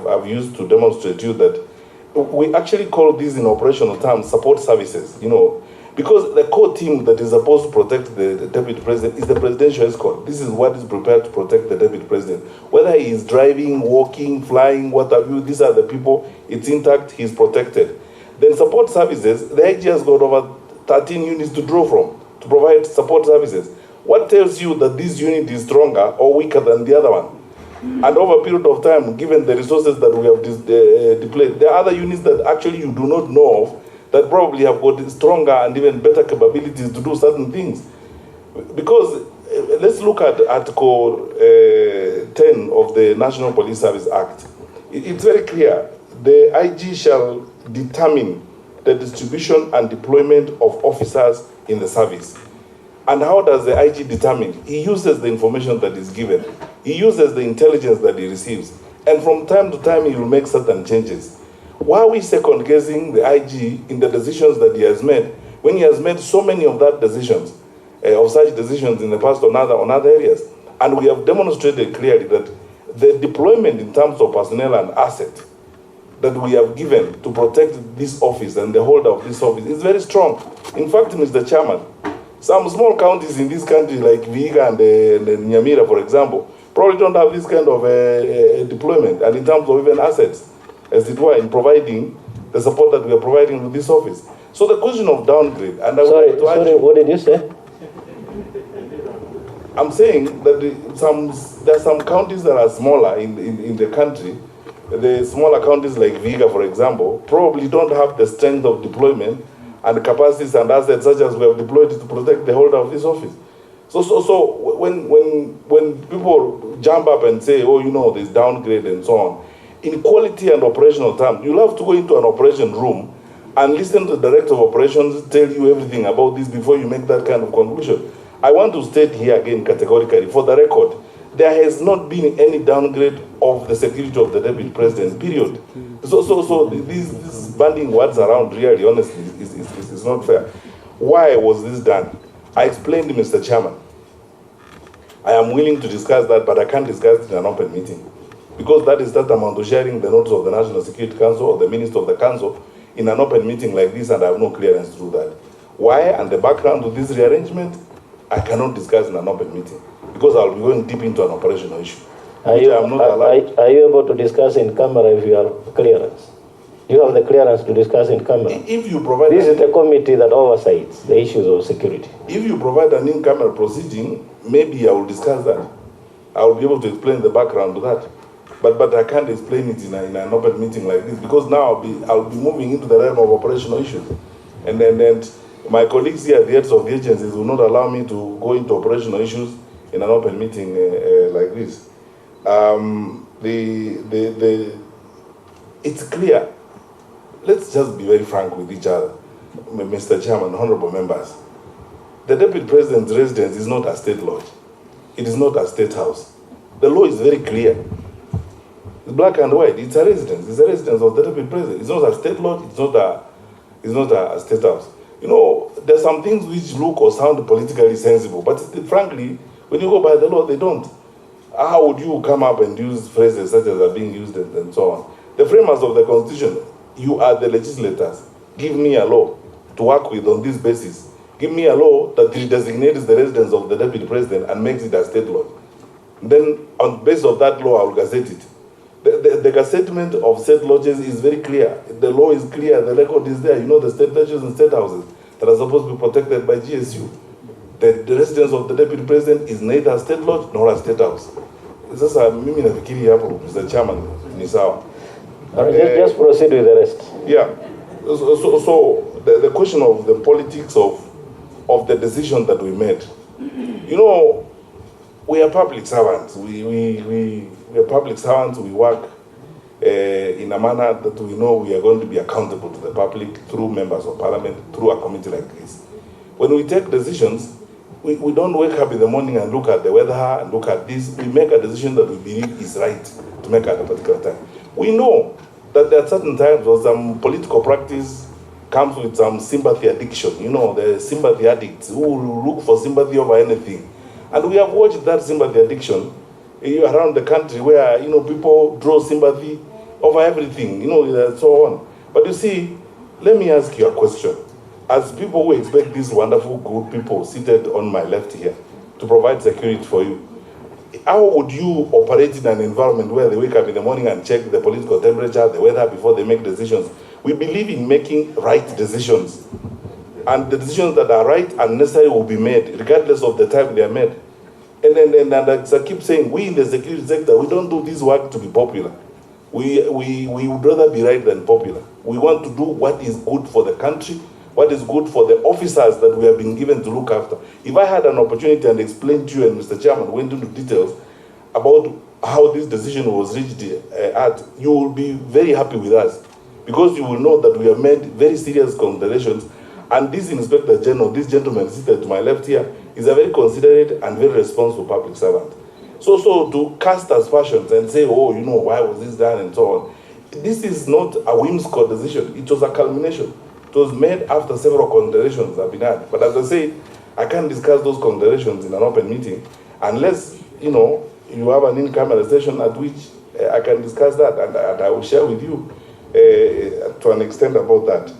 I've used to demonstrate to you that we actually call these in operational terms support services, you know, because the core team that is supposed to protect the deputy president is the presidential escort. This is what is prepared to protect the deputy president. Whether he is driving, walking, flying, what have you, these are the people, it's intact, he's protected. Then support services, the IG has got over 13 units to draw from to provide support services. What tells you that this unit is stronger or weaker than the other one? And over a period of time, given the resources that we have deployed, there are other units that actually you do not know of that probably have got stronger and even better capabilities to do certain things. Because let's look at Article 10 of the National Police Service Act. It's very clear. The IG shall determine the distribution and deployment of officers in the service. And how does the IG determine? He uses the information that is given. He uses the intelligence that he receives. And from time to time, he will make certain changes. Why are we second-guessing the IG in the decisions that he has made when he has made so many of that decisions, of such decisions in the past on other areas? And we have demonstrated clearly that the deployment in terms of personnel and asset that we have given to protect this office and the holder of this office is very strong. In fact, Mr. Chairman, some small counties in this country like Vihiga and Nyamira, for example, probably don't have this kind of deployment and in terms of even assets, as it were, in providing the support that we are providing to this office. So the question of downgrade, and I would like to Sorry, what did you say? I'm saying that there are some counties that are smaller in the country. The smaller counties like Vihiga, for example, probably don't have the strength of deployment and capacities and assets such as we have deployed to protect the holder of this office. So when people jump up and say, oh, you know, there's downgrade and so on, in quality and operational terms, you'll have to go into an operation room and listen to the director of operations tell you everything about this before you make that kind of conclusion. I want to state here again categorically, for the record, there has not been any downgrade of the security of the deputy president, period. So these banding words around really, honestly, is not fair. Why was this done? I explained to Mr. Chairman. I am willing to discuss that, but I can't discuss it in an open meeting. Because that is tantamount to sharing the notes of the National Security Council or the Minister of the Council in an open meeting like this, and I have no clearance to do that. Why and the background to this rearrangement, I cannot discuss in an open meeting. Because I'll be going deep into an operational issue. Are you able to discuss in camera if you have clearance? You have the clearance to discuss in camera. If you provide this is the committee that oversees the issues of security. If you provide an in-camera proceeding, maybe I will discuss that. I will be able to explain the background to that. But I can't explain it in an open meeting like this because now I'll be moving into the realm of operational issues. And then my colleagues here, the heads of the agencies, will not allow me to go into operational issues in an open meeting like this. It's clear. Let's just be very frank with each other, Mr. Chairman, honorable members. The deputy president's residence is not a state lodge. It is not a state house. The law is very clear. It's black and white. It's a residence. It's a residence of the deputy president. It's not a state lodge. It's not a state house. You know, there's some things which look or sound politically sensible, but frankly, when you go by the law, they don't. How would you come up and use phrases such as are being used and so on? The framers of the Constitution, you are the legislators. Give me a law to work with on this basis. Give me a law that designates the residence of the deputy president and makes it a state law. Then, on the basis of that law, I will gazette it. The gazettement of state lodges is very clear. The law is clear. The record is there. You know the state lodges and state houses that are supposed to be protected by GSU. The residence of the deputy president is neither a state lodge nor a state house. Sasa mimi nafikiri hapo, Mr. Chairman, ni sawa. Just proceed with the rest. Yeah. So the question of the politics of the decision that we made. You know, we are public servants. We are public servants. We work in a manner that we know we are going to be accountable to the public through members of parliament, through a committee like this. When we take decisions, we don't wake up in the morning and look at the weather and look at this. We make a decision that we believe is right to make at a particular time. We know that there are certain times where some political practice comes with some sympathy addiction. You know, the sympathy addicts who look for sympathy over anything. And we have watched that sympathy addiction around the country where, you know, people draw sympathy over everything, you know, and so on. But you see, let me ask you a question. As people who expect these wonderful, good people seated on my left here to provide security for you, how would you operate in an environment where they wake up in the morning and check the political temperature, the weather before they make decisions? We believe in making right decisions. And the decisions that are right and necessary will be made, regardless of the time they are made. And as I keep saying, we in the security sector, we don't do this work to be popular. We would rather be right than popular. We want to do what is good for the country, what is good for the officers that we have been given to look after. If I had an opportunity and explained to you, and Mr. Chairman went into details about how this decision was reached at, you will be very happy with us, because you will know that we have made very serious considerations. And this Inspector General, this gentleman seated to my left here, is a very considerate and very responsible public servant. So to cast aspersions and say, oh, you know, why was this done and so on, this is not a whimsical decision. It was a culmination. It was made after several considerations have been had. But as I say, I can't discuss those considerations in an open meeting unless, you know, you have an in-camera session at which I can discuss that, and I will share with you to an extent about that.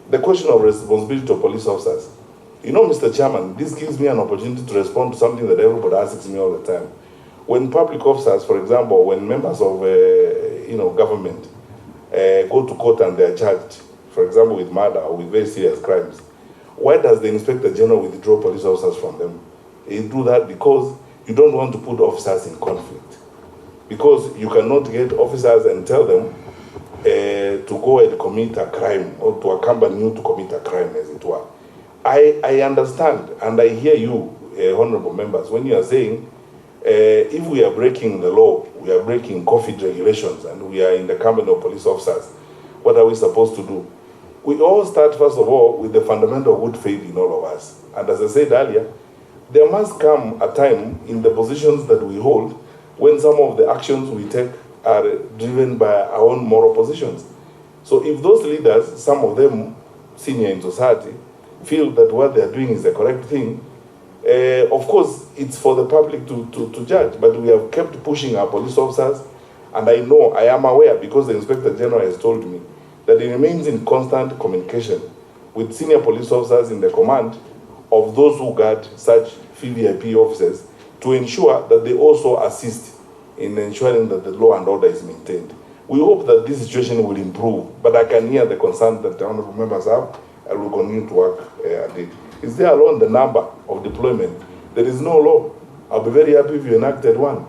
The question of responsibility to police officers. You know, Mr. Chairman, this gives me an opportunity to respond to something that everybody asks me all the time. When public officers, for example, when members of you know, government go to court and they are charged, for example, with murder or with very serious crimes, why does the Inspector General withdraw police officers from them? He do that because you don't want to put officers in conflict. Because you cannot get officers and tell them to go and commit a crime or to accompany you to commit a crime, as it were. I understand and I hear you, honorable members, when you are saying if we are breaking the law, we are breaking COVID regulations, and we are in the company of police officers, what are we supposed to do? We all start, first of all, with the fundamental good faith in all of us. And as I said earlier, there must come a time in the positions that we hold when some of the actions we take are driven by our own moral positions. So if those leaders, some of them senior in society, feel that what they are doing is the correct thing, of course, it's for the public to judge. But we have kept pushing our police officers, and I am aware, because the Inspector General has told me, that he remains in constant communication with senior police officers in the command of those who guard such VIP officers to ensure that they also assist in ensuring that the law and order is maintained. We hope that this situation will improve, but I can hear the concern that the honorable members have, and will continue to work at it. Is there alone the number of deployment? There is no law. I'll be very happy if you enacted one.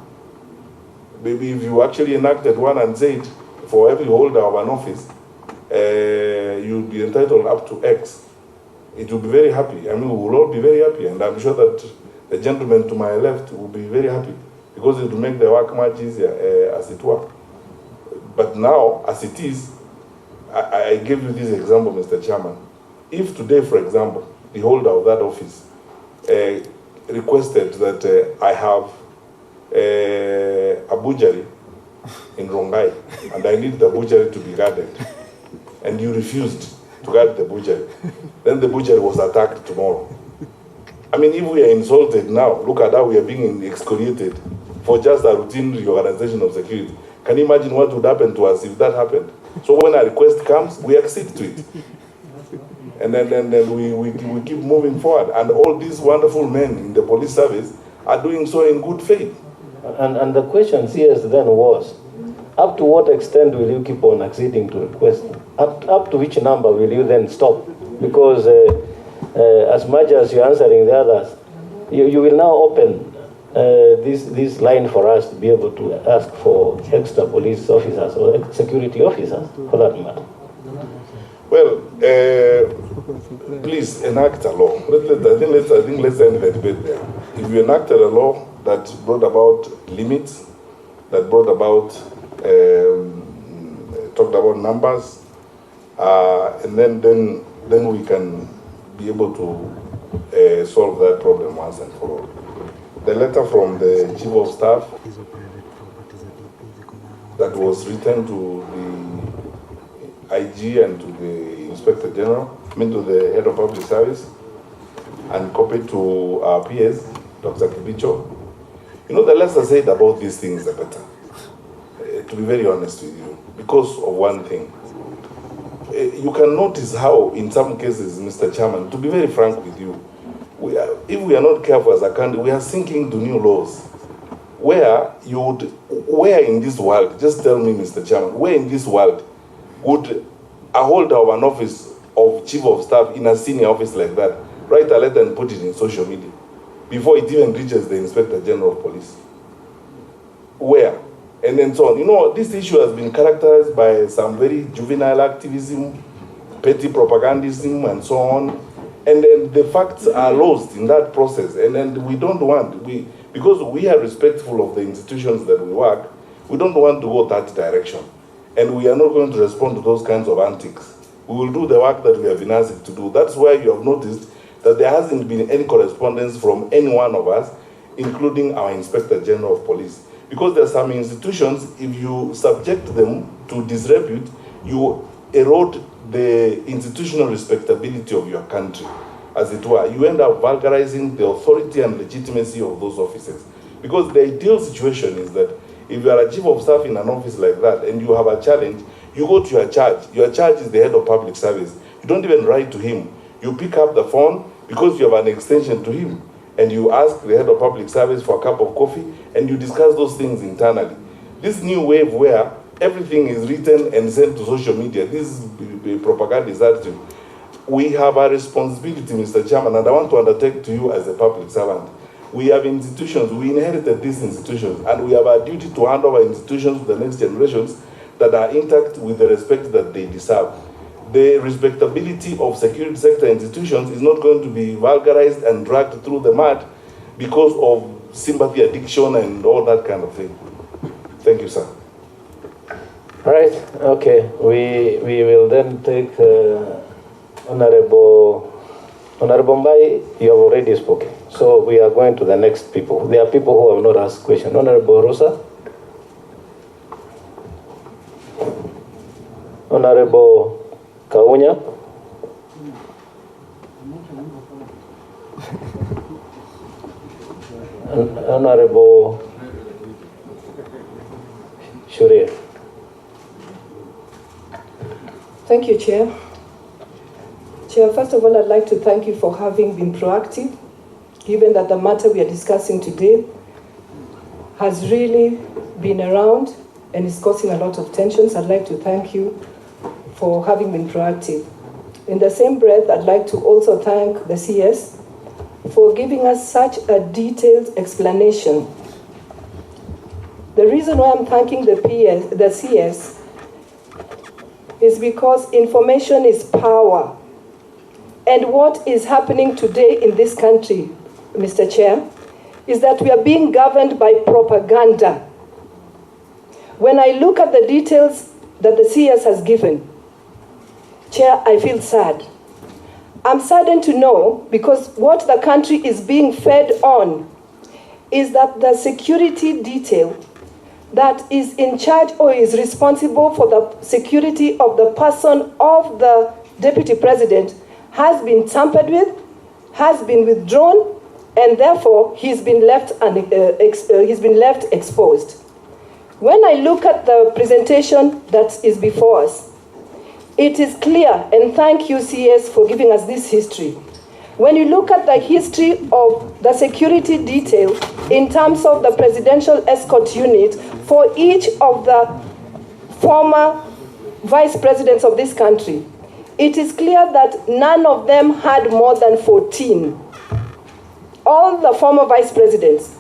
Maybe if you actually enacted one and said, for every holder of an office, you'll be entitled up to X, it will be very happy. I mean, we will all be very happy, and I'm sure that the gentleman to my left will be very happy, because it will make the work much easier, as it were. But now, as it is, I gave you this example, Mr. Chairman. If today, for example, the holder of that office requested that I have a butchery in Rongai, and I need the butchery to be guarded, and you refused to guard the butchery, then the butchery was attacked tomorrow. I mean, if we are insulted now, look at how we are being excoriated for just a routine reorganization of security. Can you imagine what would happen to us if that happened? So when a request comes, we accede to it. And then we keep moving forward. And all these wonderful men in the police service are doing so in good faith. And the question here then was, up to what extent will you keep on acceding to requests? Up to which number will you then stop? Because as much as you're answering the others, you will now open this line for us to be able to ask for extra police officers or security officers, for that matter. Well, please enact a law. I think let's end the debate there. If you enacted a law, that brought about limits, that brought about, talked about numbers, and then we can be able to solve that problem once and for all. The letter from the Chief of Staff that was written to the IG and to the Inspector General, to the Head of Public Service, and copied to our PS, Dr. Kibicho. You know, the less I said about these things, the better. To be very honest with you, because of one thing. You can notice how, in some cases, Mr. Chairman, to be very frank with you, if we are not careful as a country, we are sinking to new laws. Where in this world, just tell me, Mr. Chairman, where in this world would a holder of an office of Chief of Staff in a senior office like that write a letter and put it in social media before it even reaches the Inspector General of Police? Where? And then so on. You know, this issue has been characterized by some very juvenile activism, petty propagandism, and so on. And then the facts are lost in that process. And then we don't want, because we are respectful of the institutions that we work, we don't want to go that direction. And we are not going to respond to those kinds of antics. We will do the work that we have been asked to do. That's why you have noticed that there hasn't been any correspondence from any one of us, including our Inspector General of Police. Because there are some institutions, if you subject them to disrepute, you erode the institutional respectability of your country, as it were. You end up vulgarizing the authority and legitimacy of those offices. Because the ideal situation is that if you are a Chief of Staff in an office like that and you have a challenge, you go to your charge. Your charge is the Head of Public Service. You don't even write to him. You pick up the phone because you have an extension to him, and you ask the Head of Public Service for a cup of coffee, and you discuss those things internally. This new wave where everything is written and sent to social media, this propaganda is attitude. We have a responsibility, Mr. Chairman, and I want to undertake to you as a public servant. We have institutions, we inherited these institutions, and we have a duty to hand over institutions to the next generations that are intact with the respect that they deserve. The respectability of security sector institutions is not going to be vulgarized and dragged through the mud because of sympathy addiction and all that kind of thing. Thank you, sir. All right, okay. We will then take Honorable Mbai, you have already spoken. So we are going to the next people. There are people who have not asked questions. Honorable Rosa. Honorable Kaunya. Honorable Shuria. Thank you, Chair. Chair, first of all, I'd like to thank you for having been proactive, given that the matter we are discussing today has really been around and is causing a lot of tensions. I'd like to thank you for having been proactive. In the same breath, I'd like to also thank the CS for giving us such a detailed explanation. The reason why I'm thanking the CS is because information is power. And what is happening today in this country, Mr. Chair, is that we are being governed by propaganda. When I look at the details that the CS has given, Chair, I feel sad. I'm saddened to know, because what the country is being fed on is that the security detail that is in charge or is responsible for the security of the person of the Deputy President has been tampered with, has been withdrawn, and therefore he's been left exposed. When I look at the presentation that is before us, it is clear, and thank you, CS, for giving us this history. When you look at the history of the security detail in terms of the presidential escort unit for each of the former vice presidents of this country, it is clear that none of them had more than 14. All the former vice presidents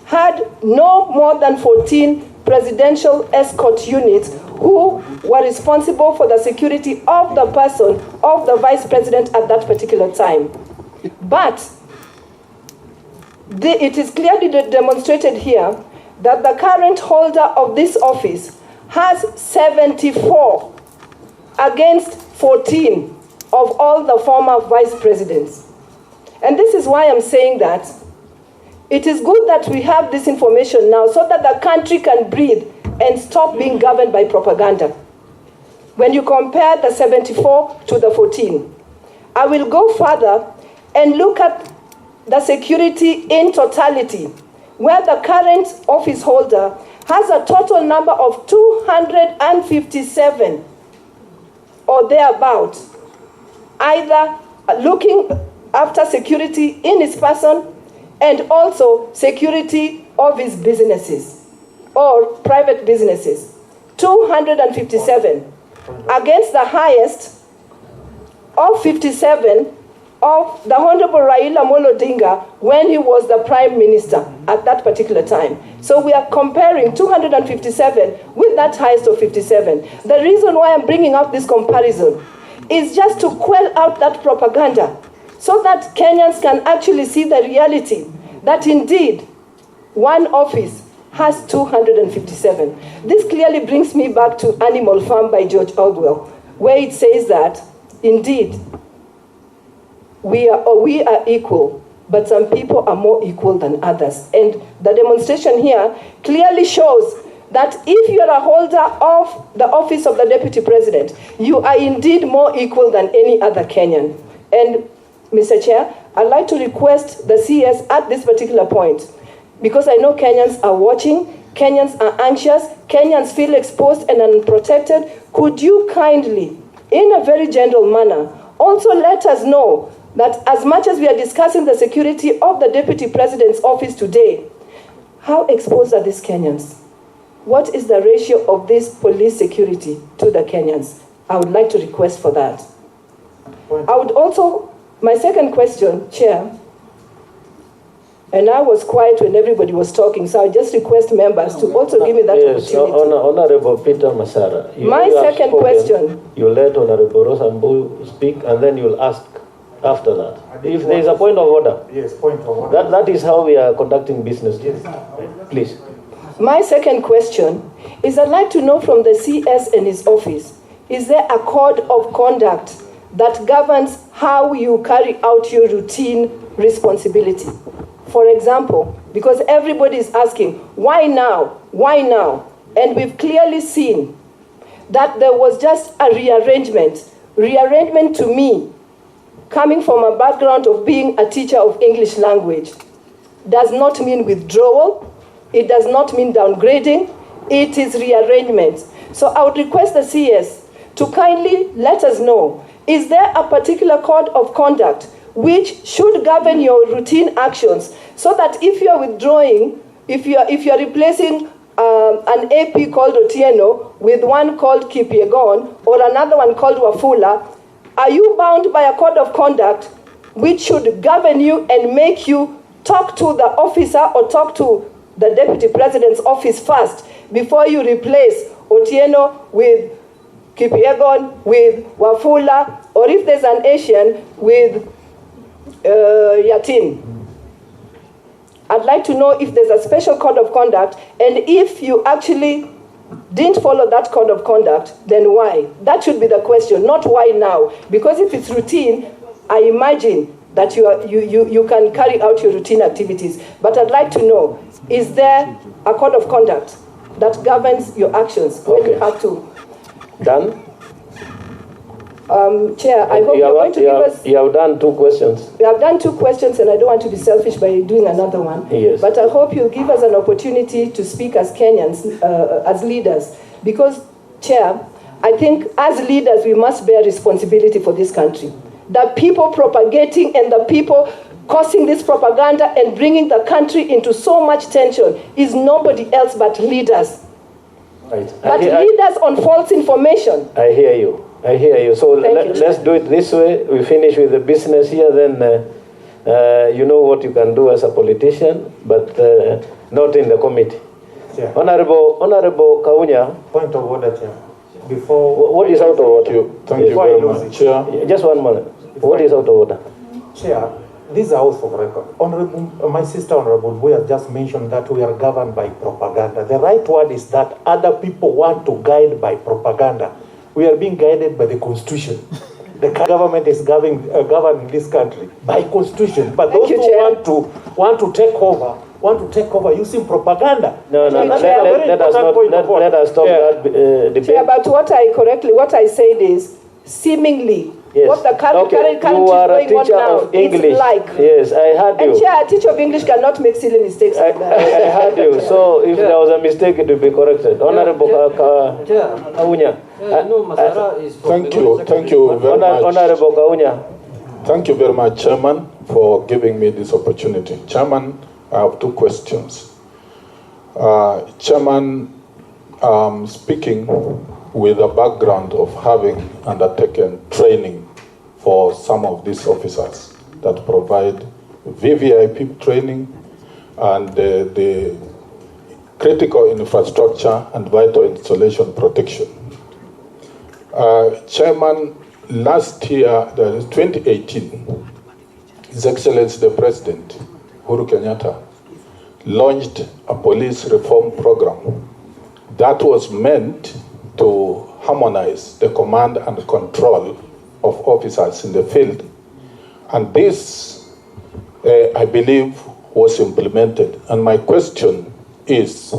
had no more than 14 presidential escort units who were responsible for the security of the person of the vice president at that particular time. But it is clearly demonstrated here that the current holder of this office has 74 against 14 of all the former vice presidents. And this is why I'm saying that it is good that we have this information now so that the country can breathe and stop being governed by propaganda. When you compare the 74 to the 14, I will go further and look at the security in totality, where the current office holder has a total number of 257 or thereabout, either looking after security in his person and also security of his businesses or private businesses. 257 against the highest of 57 of the Honorable Raila Amolo Odinga when he was the Prime Minister at that particular time. So we are comparing 257 with that highest of 57. The reason why I'm bringing up this comparison is just to quell out that propaganda so that Kenyans can actually see the reality that indeed one office has 257. This clearly brings me back to Animal Farm by George Orwell, where it says that indeed we are equal, but some people are more equal than others. And the demonstration here clearly shows that if you are a holder of the office of the Deputy President, you are indeed more equal than any other Kenyan. And Mr. Chair, I'd like to request the CS at this particular point, because I know Kenyans are watching, Kenyans are anxious, Kenyans feel exposed and unprotected. Could you kindly, in a very gentle manner, also let us know that as much as we are discussing the security of the Deputy President's office today, how exposed are these Kenyans? What is the ratio of this police security to the Kenyans? I would like to request for that. I would also, my second question, Chair, and I was quiet when everybody was talking, so I just request members to also give me that opportunity. Honorable Peter Masara. My second question. You let Honorable Rosambu speak, and then you'll ask after that. If there is a point of order. Yes, point of order. That is how we are conducting business. Yes. Please. My second question is I'd like to know from the CS and his office, is there a code of conduct that governs how you carry out your routine responsibility? For example, because everybody is asking, why now? Why now? And we've clearly seen that there was just a rearrangement. Rearrangement to me, coming from a background of being a teacher of English language, does not mean withdrawal. It does not mean downgrading. It is rearrangement. So I would request the CS to kindly let us know, is there a particular code of conduct which should govern your routine actions so that if you are withdrawing, if you are replacing an AP called Otieno with one called Kipyegon or another one called Wafula, are you bound by a code of conduct which should govern you and make you talk to the officer or talk to the Deputy President's office first before you replace Otieno with Kipyegon, with Wafula, or if there's an Asian, with Yatin? I'd like to know if there's a special code of conduct, and if you actually didn't follow that code of conduct, then why? That should be the question, not why now. Because if it's routine, I imagine that you can carry out your routine activities. But I'd like to know, is there a code of conduct that governs your actions when you have to? Done? Chair, I hope you're going to give us... You have done two questions. We have done two questions, and I don't want to be selfish by doing another one. Yes. But I hope you'll give us an opportunity to speak as Kenyans, as leaders. Because, Chair, I think as leaders, we must bear responsibility for this country. The people propagating and the people causing this propaganda and bringing the country into so much tension is nobody else but leaders. Right. But leaders on false information. I hear you. I hear you. So let's do it this way. We finish with the business here, then you know what you can do as a politician, but not in the committee. Chair. Honorable Kaunya. Point of order, Chair. Before... What is out of order? Thank you very much, Chair. Just one moment. What is out of order? Chair, these are also for record. Honorable, my sister Honorable Boy has just mentioned that we are governed by propaganda. The right word is that other people want to guide by propaganda. We are being guided by the Constitution. The government is governing this country by Constitution. But those who want to take over using propaganda. No, let us stop that debate. Chair, but what I said is, seemingly, yes. what the current You are a is going teacher on now, of English. it's like. Yes, I heard you. And Chair, a teacher of English cannot make silly mistakes like that. I heard you. So if there was a mistake, it will be corrected. Honorable Kaunya. Thank you very much. Honorable Kaunya. Thank you very much, Chairman, for giving me this opportunity. Chairman, I have two questions. Chairman, speaking with a background of having undertaken training for some of these officers that provide VVIP training and the critical infrastructure and vital installation protection. Chairman, last year, 2018, His Excellency the President, Uhuru Kenyatta, launched a police reform program that was meant to harmonize the command and control of officers in the field. And this, I believe, was implemented. And my question is,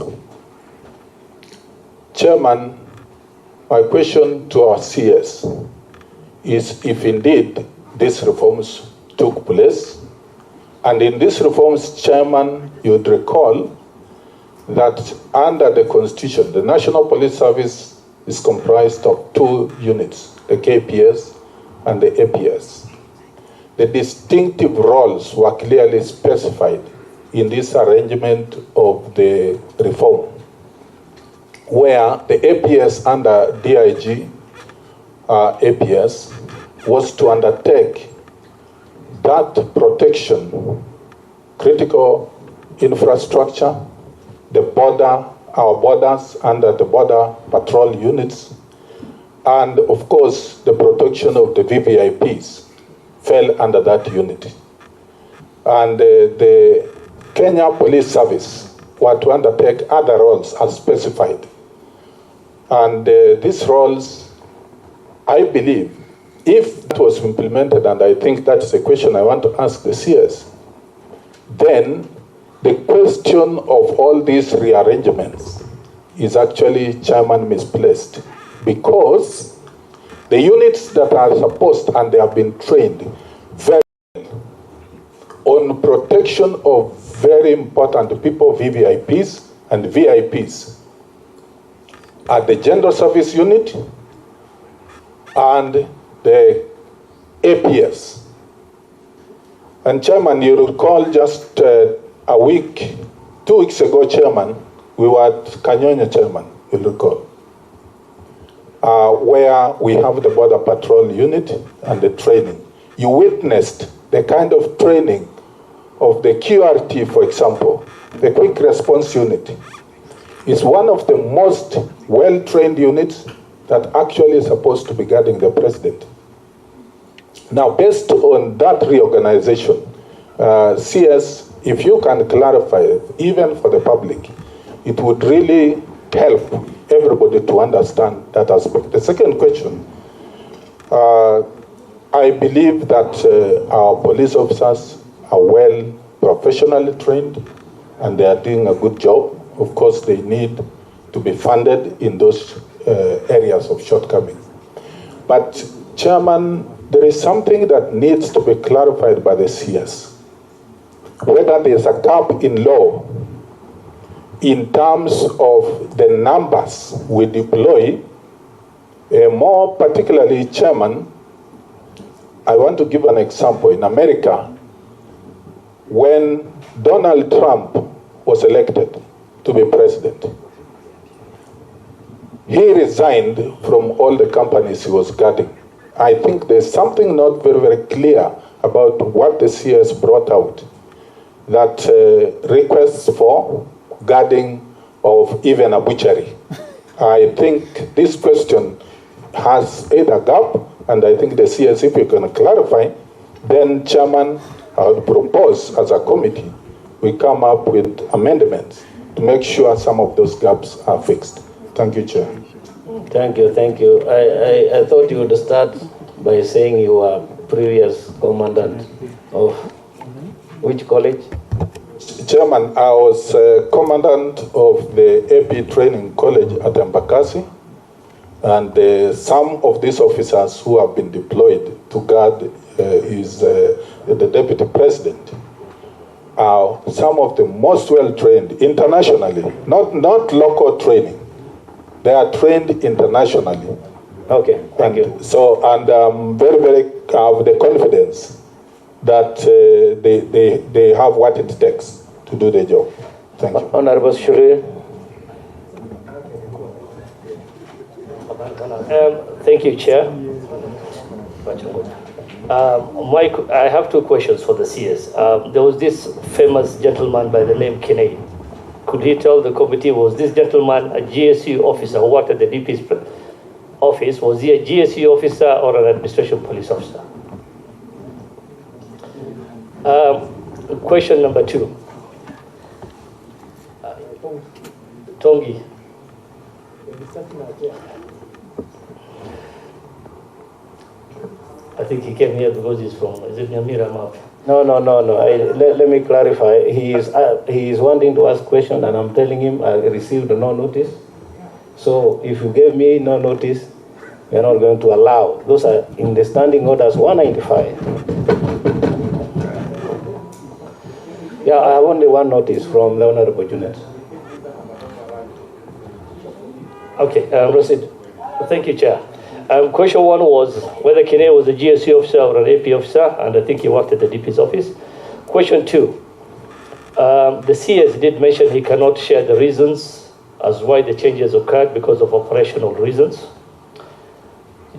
Chairman, my question to our CS is if indeed these reforms took place, and in these reforms, Chairman, you'd recall that under the Constitution, the National Police Service is comprised of two units, the KPS and the APS. The distinctive roles were clearly specified in this arrangement of the reform, where the APS under DIG APS was to undertake that protection, critical infrastructure, the border, our borders under the border patrol units, and of course the protection of the VVIPs fell under that unit. And the Kenya Police Service were to undertake other roles as specified. And these roles, I believe, if it was implemented, and I think that's a question I want to ask the CS, then the question of all these rearrangements is actually, Chairman, misplaced, because the units that are supposed, and they have been trained very well on protection of very important people, VVIPs and VIPs, are the General Service Unit and the APS. And Chairman, you recall just a week, 2 weeks ago, Chairman, we were at Kanyonya, Chairman, you'll recall, where we have the Border Patrol Unit and the training. You witnessed the kind of training of the QRT, for example, the Quick Response Unit. Is one of the most well-trained units that actually is supposed to be guarding the president. Now, based on that reorganization, CS, if you can clarify, even for the public, it would really help everybody to understand that aspect. The second question, I believe that our police officers are well professionally trained and they are doing a good job. Of course, they need to be funded in those areas of shortcoming. But, Chairman, there is something that needs to be clarified by the CS. Whether there is a gap in law in terms of the numbers we deploy, more particularly, Chairman, I want to give an example. In America, when Donald Trump was elected to be president, he resigned from all the companies he was guarding. I think there's something not very, very clear about what the CS brought out, that requests for guarding of even a butchery. I think this question has a gap, and I think the CS, if you can clarify, then, Chairman, I would propose as a committee, we come up with amendments to make sure some of those gaps are fixed. Thank you, Chair. Thank you, thank you. I thought you would start by saying you were previous commandant of which college? Chairman, I was commandant of the AP Training College at Embakasi, and some of these officers who have been deployed to guard the deputy president are some of the most well-trained internationally, not local training. They are trained internationally. Okay, thank you. So, and I'm very have the confidence that they have what it takes to do the job. Thank you. Honorable Shuri. Thank you, Chair. I have two questions for the CS. There was this famous gentleman by the name Kenny. Could he tell the committee, was this gentleman a GSU officer who worked at the DP's office? Was he a GSU officer or an administration police officer? Question number two. Tongi. I think he came here because he's from, is it Nyamira Map? No. Let me clarify. He is wanting to ask question, and I'm telling him I received no notice. So if you gave me no notice, we are not going to allow. Those are in the standing orders 195. Yeah, I have only one notice from the Honorable Junet. Okay, proceed. Thank you, Chair. Question one was whether Kene was a GSU officer or an AP officer, and I think he worked at the DP's office. Question two, the CS did mention he cannot share the reasons as why the changes occurred because of operational reasons.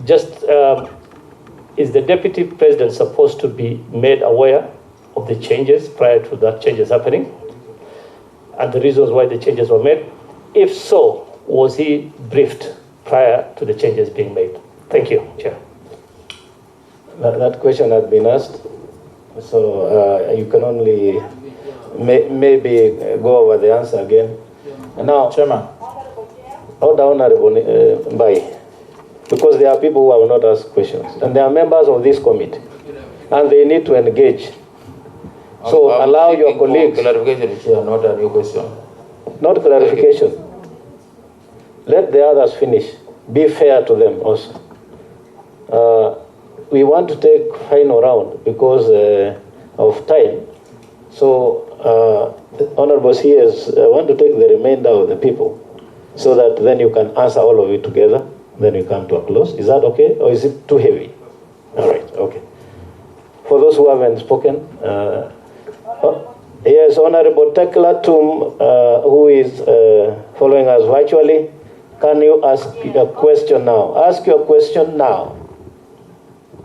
Just, is the Deputy President supposed to be made aware of the changes prior to that changes happening and the reasons why the changes were made? If so, was he briefed prior to the changes being made? Thank you, Chair. That question had been asked, so you can only maybe go over the answer again. And now, Chairman, order Honorable Bai, because there are people who have not asked questions, and they are members of this committee, and they need to engage. So allow your colleagues. Clarification, Chair, not a new question. Not clarification. Let the others finish. Be fair to them also. We want to take final round because of time. So, Honorable CS, I want to take the remainder of the people so that then you can answer all of it together. Then we come to a close. Is that okay? Or is it too heavy? All right, okay. For those who haven't spoken, yes, Honorable Tekla Tum, who is following us virtually. Can you ask a question now? Ask your question now.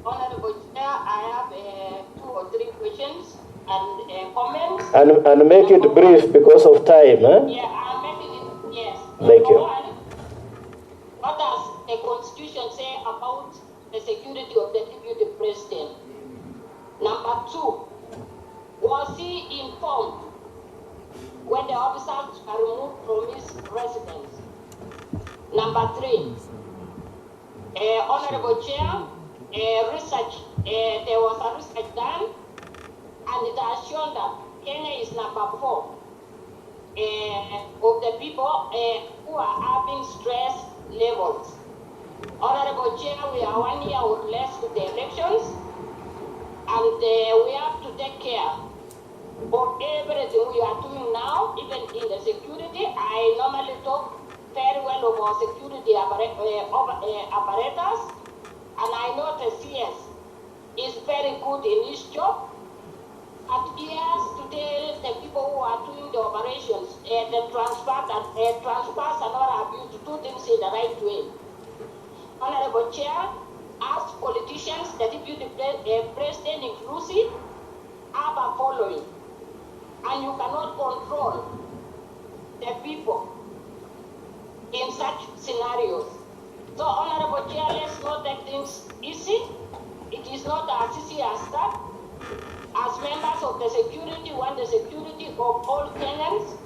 Honorable Chair, I have 2 or 3 questions and comments. And make it brief because of time. Yeah, I'll make it, yes. Thank you. What does the Constitution say about the security of the Deputy President? Number 2, was he informed when the officers are removed from his residence? Number 3, Honorable Chair, research, there was a research done, and it has shown that Kenya is number 4 of the people who are having stress levels. Honorable Chair, we are 1 year or less to the elections, and we have to take care of everything we are doing now, even in the security. I normally talk very well of our security apparatus, and I know the CS is very good in his job, and he has to tell the people who are doing the operations, the transfers and all abuse to do things in the right way. Honorable Chair, as politicians, the Deputy President inclusive, have a following, and you cannot control the people in such scenarios. So, Honorable Chair, let's not take things easy. It is not as easy as that. as members of the security, want the security of all Kenyans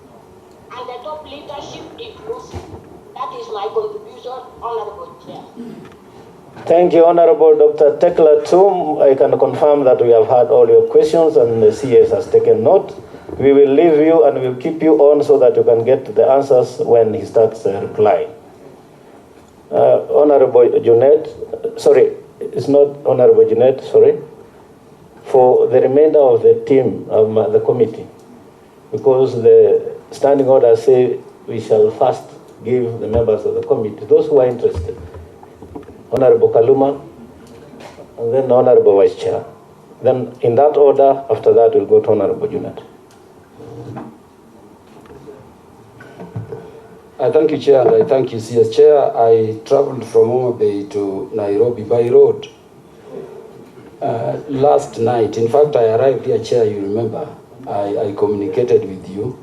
and the top leadership inclusive. That is my contribution, Honorable Chair. Thank you, Honorable Dr. Tekla Tum. I can confirm that we have heard all your questions and the CS has taken note. We will leave you and we'll keep you on so that you can get the answers when he starts replying. Honorable Junet, sorry, it's not Honorable Junet, sorry, for the remainder of the team, the committee, because the standing order say we shall first give the members of the committee, those who are interested. Honorable Kaluma, and then Honorable Vice Chair. Then in that order, after that we'll go to Honorable Junet. I thank you, Chair, and I thank you, CS Chair. I traveled from Homa Bay to Nairobi by road last night. In fact, I arrived here, Chair, you remember. I communicated with you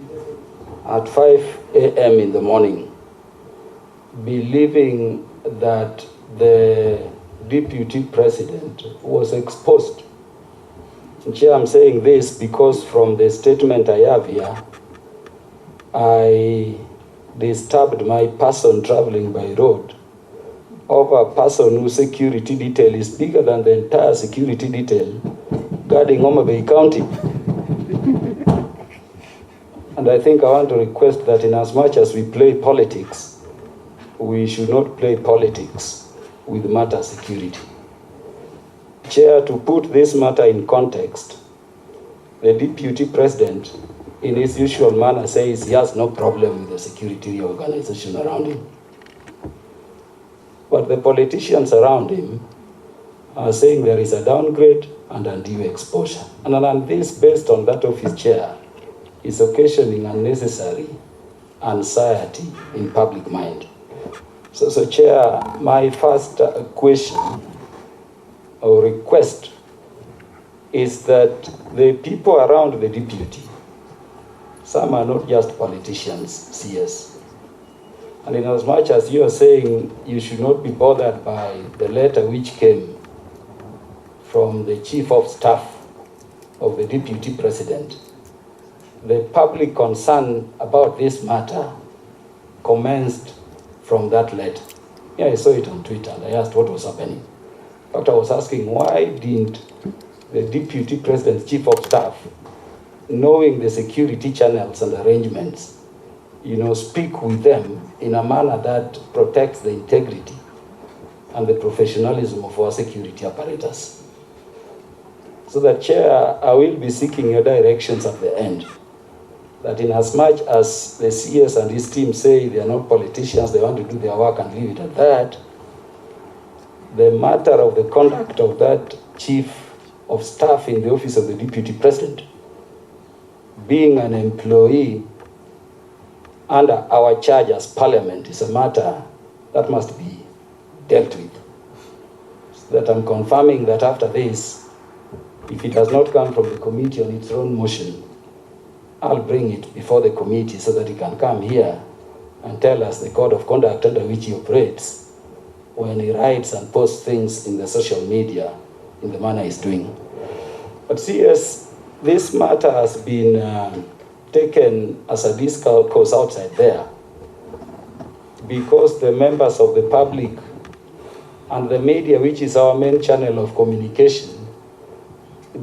at 5 a.m. in the morning, believing that the Deputy President was exposed. Chair, I'm saying this because from the statement I have here, I disturbed my person traveling by road of a person whose security detail is bigger than the entire security detail guarding Homa Bay County. And I think I want to request that in as much as we play politics, we should not play politics with matter security. Chair, to put this matter in context, the Deputy President, in his usual manner, says he has no problem with the security organization around him. But the politicians around him are saying there is a downgrade and undue exposure. And this, based on that of his chair, is occasioning unnecessary anxiety in public mind. So Chair, my first question or request is that the people around the deputy, some are not just politicians, CS. And in as much as you are saying you should not be bothered by the letter which came from the Chief of Staff of the Deputy President, the public concern about this matter commenced from that letter. Yeah, I saw it on Twitter and I asked what was happening. In fact, I was asking why didn't the Deputy President's Chief of Staff, knowing the security channels and arrangements, speak with them in a manner that protects the integrity and the professionalism of our security apparatus. So that, Chair, I will be seeking your directions at the end, that in as much as the CS and his team say they are not politicians, they want to do their work and leave it at that, the matter of the conduct of that Chief of Staff in the office of the Deputy President, being an employee under our charge as Parliament, is a matter that must be dealt with. So that I'm confirming that after this, if it does not come from the committee on its own motion, I'll bring it before the committee so that he can come here and tell us the code of conduct under which he operates when he writes and posts things in the social media in the manner he's doing. But CS, this matter has been taken as a discourse outside there because the members of the public and the media, which is our main channel of communication,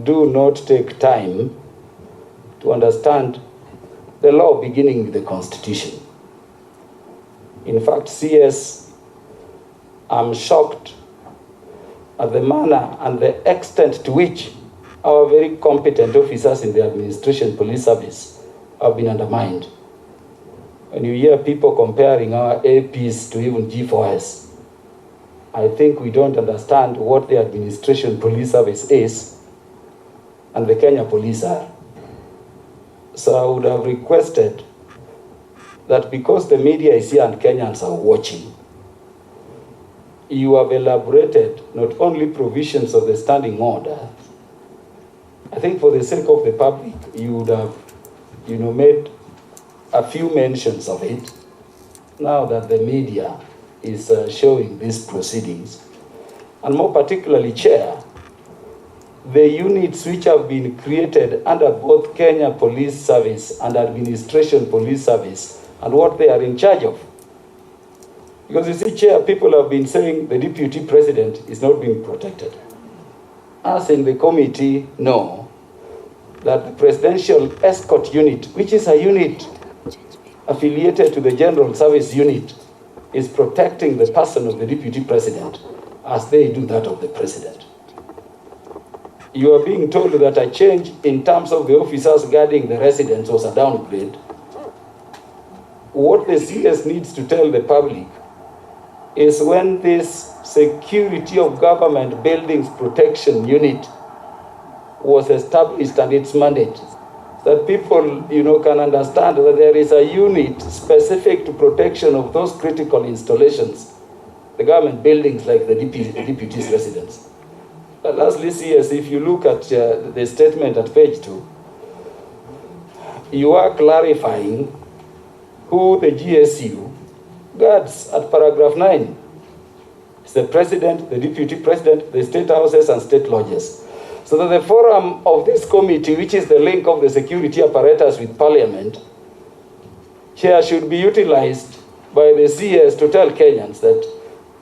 do not take time to understand the law beginning with the Constitution. In fact, CS, I'm shocked at the manner and the extent to which our very competent officers in the Administration Police Service have been undermined. When you hear people comparing our APs to even G4S, I think we don't understand what the Administration Police Service is and the Kenya Police are. So I would have requested that because the media is here and Kenyans are watching, you have elaborated not only provisions of the standing order. I think for the sake of the public, you would have, made a few mentions of it. Now that the media is showing these proceedings, and more particularly, Chair, the units which have been created under both Kenya Police Service and Administration Police Service and what they are in charge of. Because you see, Chair, people have been saying the Deputy President is not being protected. Us in the committee know that the Presidential Escort Unit, which is a unit affiliated to the General Service Unit, is protecting the person of the Deputy President as they do that of the President. You are being told that a change in terms of the officers guarding the residents was a downgrade. What the CS needs to tell the public is when this Security of Government Buildings Protection Unit was established and its mandate, that people, can understand that there is a unit specific to protection of those critical installations, the government buildings like the deputy's residence. Lastly, CS, if you look at the statement at page 2, you are clarifying who the GSU guards at paragraph 9. It's the president, the deputy president, the state houses and state lodges. So that the forum of this committee, which is the link of the security apparatus with parliament, Chair, should be utilized by the CS to tell Kenyans that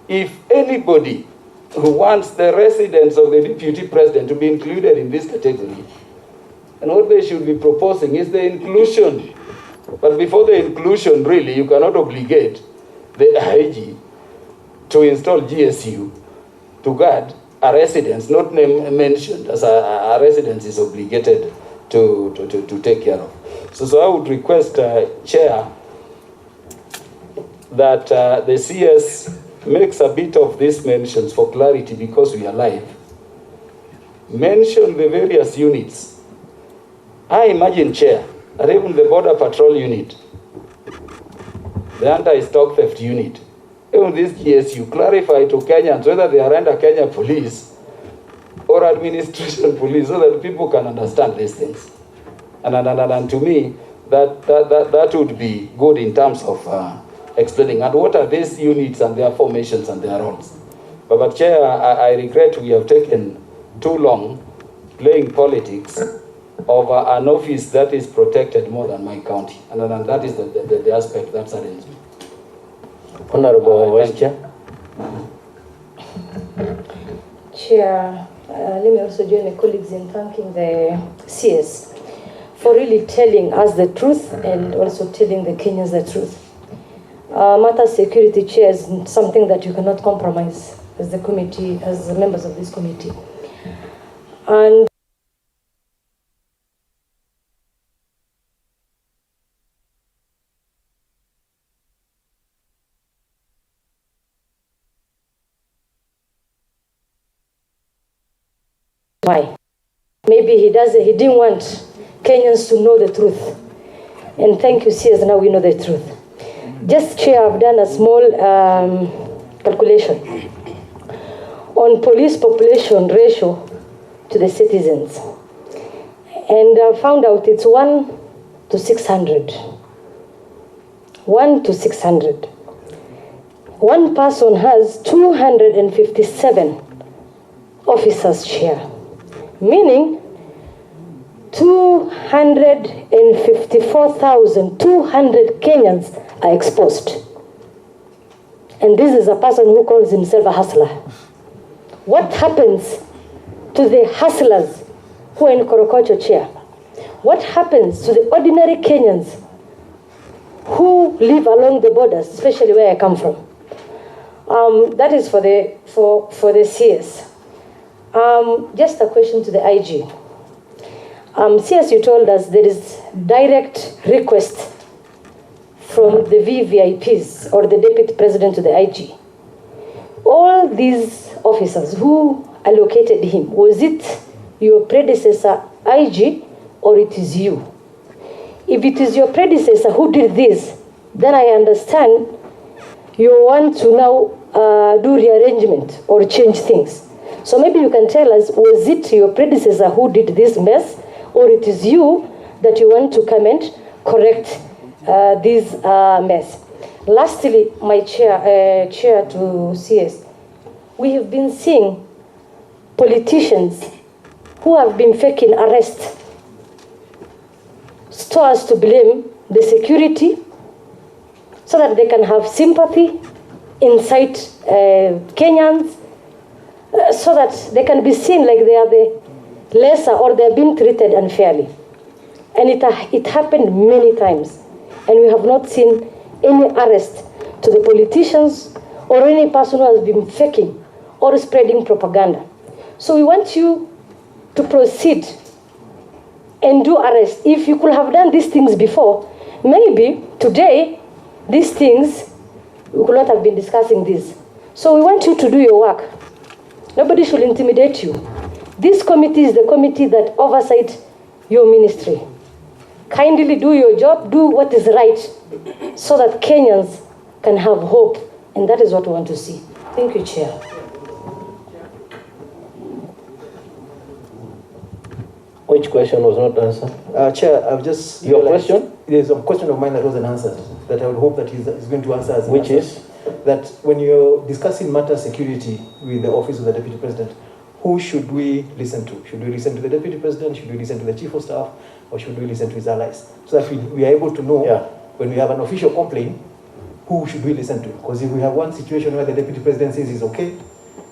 if anybody who wants the residents of the deputy president to be included in this category, and what they should be proposing is the inclusion. But before the inclusion, really, you cannot obligate the IG to install GSU to guard a residence not mentioned as a residence is obligated to take care of. So I would request, Chair, that the CS makes a bit of these mentions for clarity because we are live. Mention the various units. I imagine, Chair, that even the Border Patrol unit, the anti-stock theft unit, even this GSU, clarify to Kenyans whether they are under Kenya Police or Administration Police so that people can understand these things. And to me, that would be good in terms of explaining. And what are these units and their formations and their roles? But Chair, I regret we have taken too long playing politics of an office that is protected more than my county. And that is the aspect that saddens me. Honorable Vice Chair. Chair, let me also join the colleagues in thanking the CS for really telling us the truth and also telling the Kenyans the truth. Matter security, Chair, is something that you cannot compromise as the committee, as the members of this committee. And why? Maybe he didn't want Kenyans to know the truth. And thank you, CS, now we know the truth. Just, Chair, I've done a small calculation on police population ratio to the citizens. And I found out it's 1 to 600. 1 to 600. One person has 257 officers, Chair. Meaning 254,200 Kenyans are exposed. And this is a person who calls himself a hustler. What happens to the hustlers who are in Korokocho, Chair? What happens to the ordinary Kenyans who live along the borders, especially where I come from? That is for the CS. Just a question to the IG. CS, you told us there is direct request from the VVIPs or the deputy president to the IG. All these officers who allocated him, was it your predecessor IG or it is you? If it is your predecessor who did this, then I understand you want to now do rearrangement or change things. So maybe you can tell us, was it your predecessor who did this mess, or it is you that you want to come and correct this mess? Lastly, my chair to CS, we have been seeing politicians who have been faking arrests so as to blame the security so that they can have sympathy, incite Kenyans, so that they can be seen like they are the lesser or they are being treated unfairly. And it happened many times. And we have not seen any arrest to the politicians or any person who has been faking or spreading propaganda. So we want you to proceed and do arrest. If you could have done these things before, maybe today, these things, we could not have been discussing this. So we want you to do your work. Nobody should intimidate you. This committee is the committee that oversight your ministry. Kindly do your job, do what is right, so that Kenyans can have hope. And that is what we want to see. Thank you, Chair. Which question was not answered? Chair, I've just... Your question? There's a question of mine that wasn't answered, that I would hope that he's going to answer. Which is? That when you're discussing matter security with the Office of the Deputy President, who should we listen to? Should we listen to the Deputy President? Should we listen to the Chief of Staff? Or should we listen to his allies? So that we are able to know when we have an official complaint, who should we listen to? Because if we have one situation where the Deputy President says he's okay,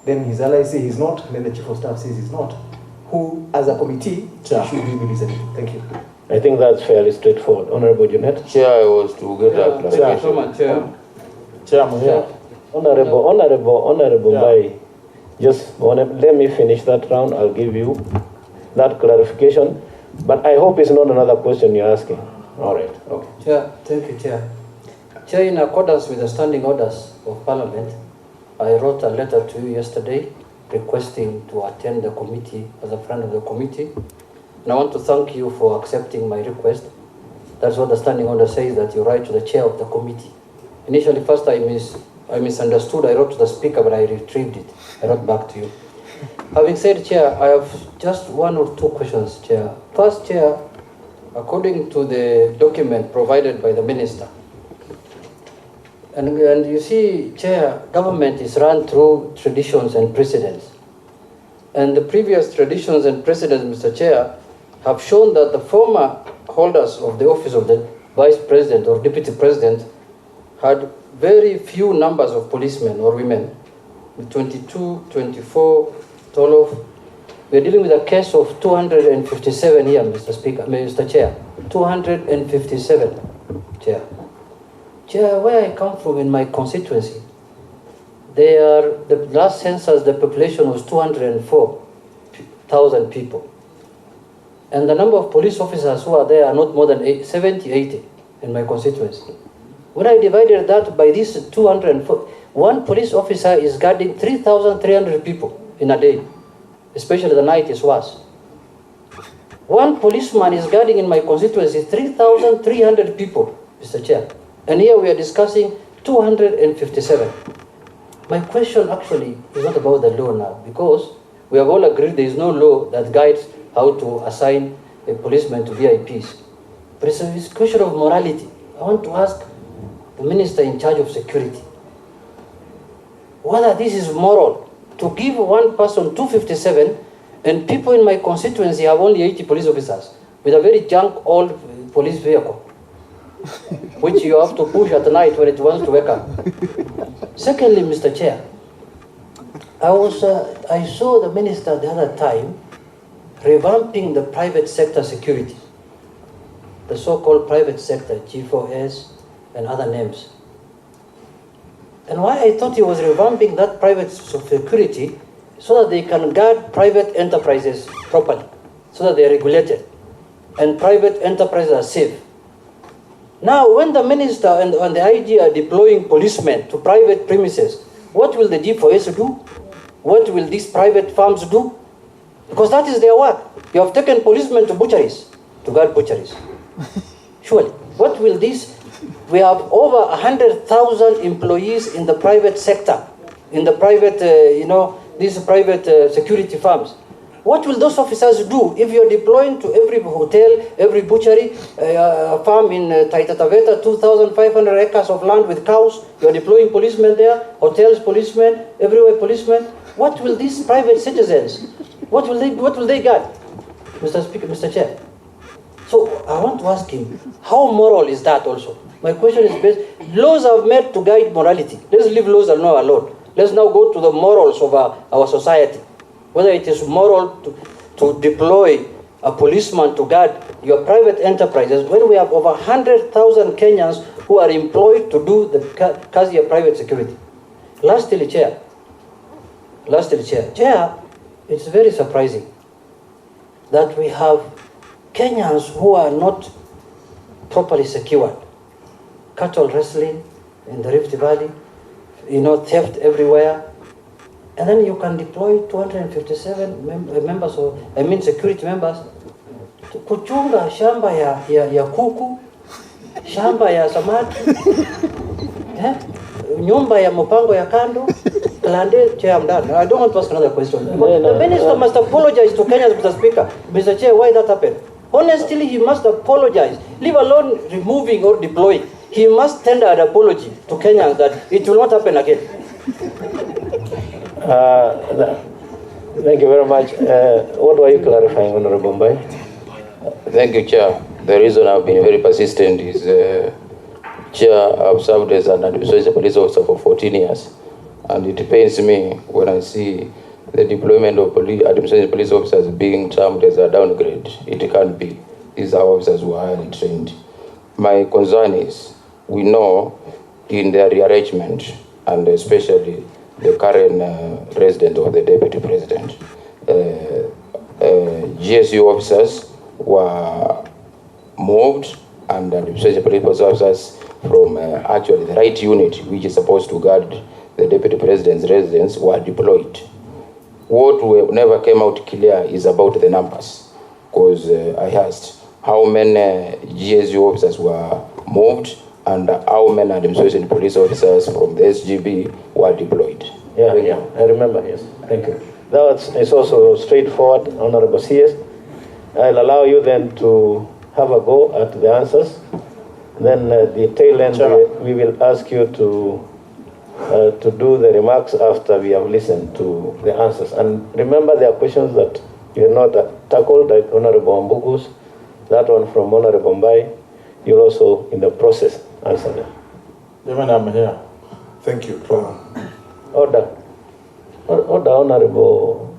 then his allies say he's not, and then the Chief of Staff says he's not, who, as a committee, should we be listening to? Thank you. I think that's fairly straightforward. Honorable Jeanette. Chair, I was to get a clarification. Honorable Bai, just let me finish that round. I'll give you that clarification. But I hope it's not another question you're asking. All right. Okay. Chair, thank you, Chair. Chair, in accordance with the standing orders of Parliament, I wrote a letter to you yesterday requesting to attend the committee as a friend of the committee. And I want to thank you for accepting my request. That's what the standing order says, that you write to the chair of the committee. Initially, first I misunderstood. I wrote to the speaker, but I retrieved it. I wrote back to you. Having said, Chair, I have just one or two questions, Chair. First, Chair, according to the document provided by the Minister, and you see, Chair, government is run through traditions and precedents. And the previous traditions and precedents, Mr. Chair, have shown that the former holders of the office of the Vice President or Deputy President had very few numbers of policemen or women, 22, 24, 12. We're dealing with a case of 257 here, Mr. Speaker, Mr. Chair. 257, Chair. Chair, where I come from in my constituency, the last census, the population was 204,000 people. And the number of police officers who are there are not more than 70, 80 in my constituency. When I divided that by these 204, one police officer is guarding 3,300 people in a day. Especially the night is worse. One policeman is guarding in my constituency 3,300 people, Mr. Chair. And here we are discussing 257. My question actually is not about the law now, because we have all agreed there is no law that guides how to assign a policeman to VIPs. But it's a question of morality. I want to ask the minister in charge of security whether this is moral to give one person 257 and people in my constituency have only 80 police officers with a very junk old police vehicle, which you have to push at night when it wants to wake up. Secondly, Mr. Chair, I saw the minister the other time revamping the private sector security, the so-called private sector, G4S and other names. And why I thought he was revamping that private security so that they can guard private enterprises properly, so that they are regulated and private enterprises are safe. Now, when the minister and the IG are deploying policemen to private premises, what will the G4S do? What will these private farms do? Because that is their work. You have taken policemen to butcheries, to guard butcheries. Surely, what will these... We have over 100,000 employees in the private sector, in the private, these private security firms. What will those officers do if you're deploying to every hotel, every butchery, farm in Taita Taveta, 2,500 acres of land with cows? You're deploying policemen there, hotels, policemen, everywhere policemen. What will these private citizens, what will they guard? Mr. Speaker, Mr. Chair. So I want to ask him, how moral is that also? My question is based, laws are made to guide morality. Let's leave laws alone. Let's now go to the morals of our society. Whether it is moral to deploy a policeman to guard your private enterprises when we have over 100,000 Kenyans who are employed to do the kazi of private security. Lastly, Chair, it's very surprising that we have Kenyans who are not properly secured. Cattle wrestling in the Rift Valley, theft everywhere. And then you can deploy 257 security members to kuchunga shamba ya kuku, shamba ya samaki, nyumba ya mpango ya kando. Chair, I'm done. I don't want to ask another question. The minister must apologize to Kenyans, Mr. Speaker. Mr. Chair, why that happened? Honestly, he must apologize. Leave alone removing or deploying. He must tender an apology to Kenyans that it will not happen again. Thank you very much. What were you clarifying, Honorable Mbai? Thank you, Chair. The reason I've been very persistent is, Chair, I've served as an administrative police officer for 14 years. And it pains me when I see the deployment of administrative police officers being termed as a downgrade. It can't be. These are officers who are highly trained. My concern is, we know in their rearrangement, and especially the current president of the deputy president, GSU officers were moved and administrative police officers from actually the right unit, which is supposed to guard the deputy president's residence, were deployed. What never came out clear is about the numbers, because I asked how many GSU officers were moved and how many administration police officers from the SGB were deployed. Yeah, I remember, yes. Thank you. That is also straightforward, Honorable CS. I'll allow you then to have a go at the answers. Then the tail end, we will ask you to do the remarks after we have listened to the answers. And remember, there are questions that you have not tackled, like Honorable Mbugu's, that one from Honorable Mbai. You'll also, in the process, answer them. Chairman, I'm here. Thank you. Order, Honorable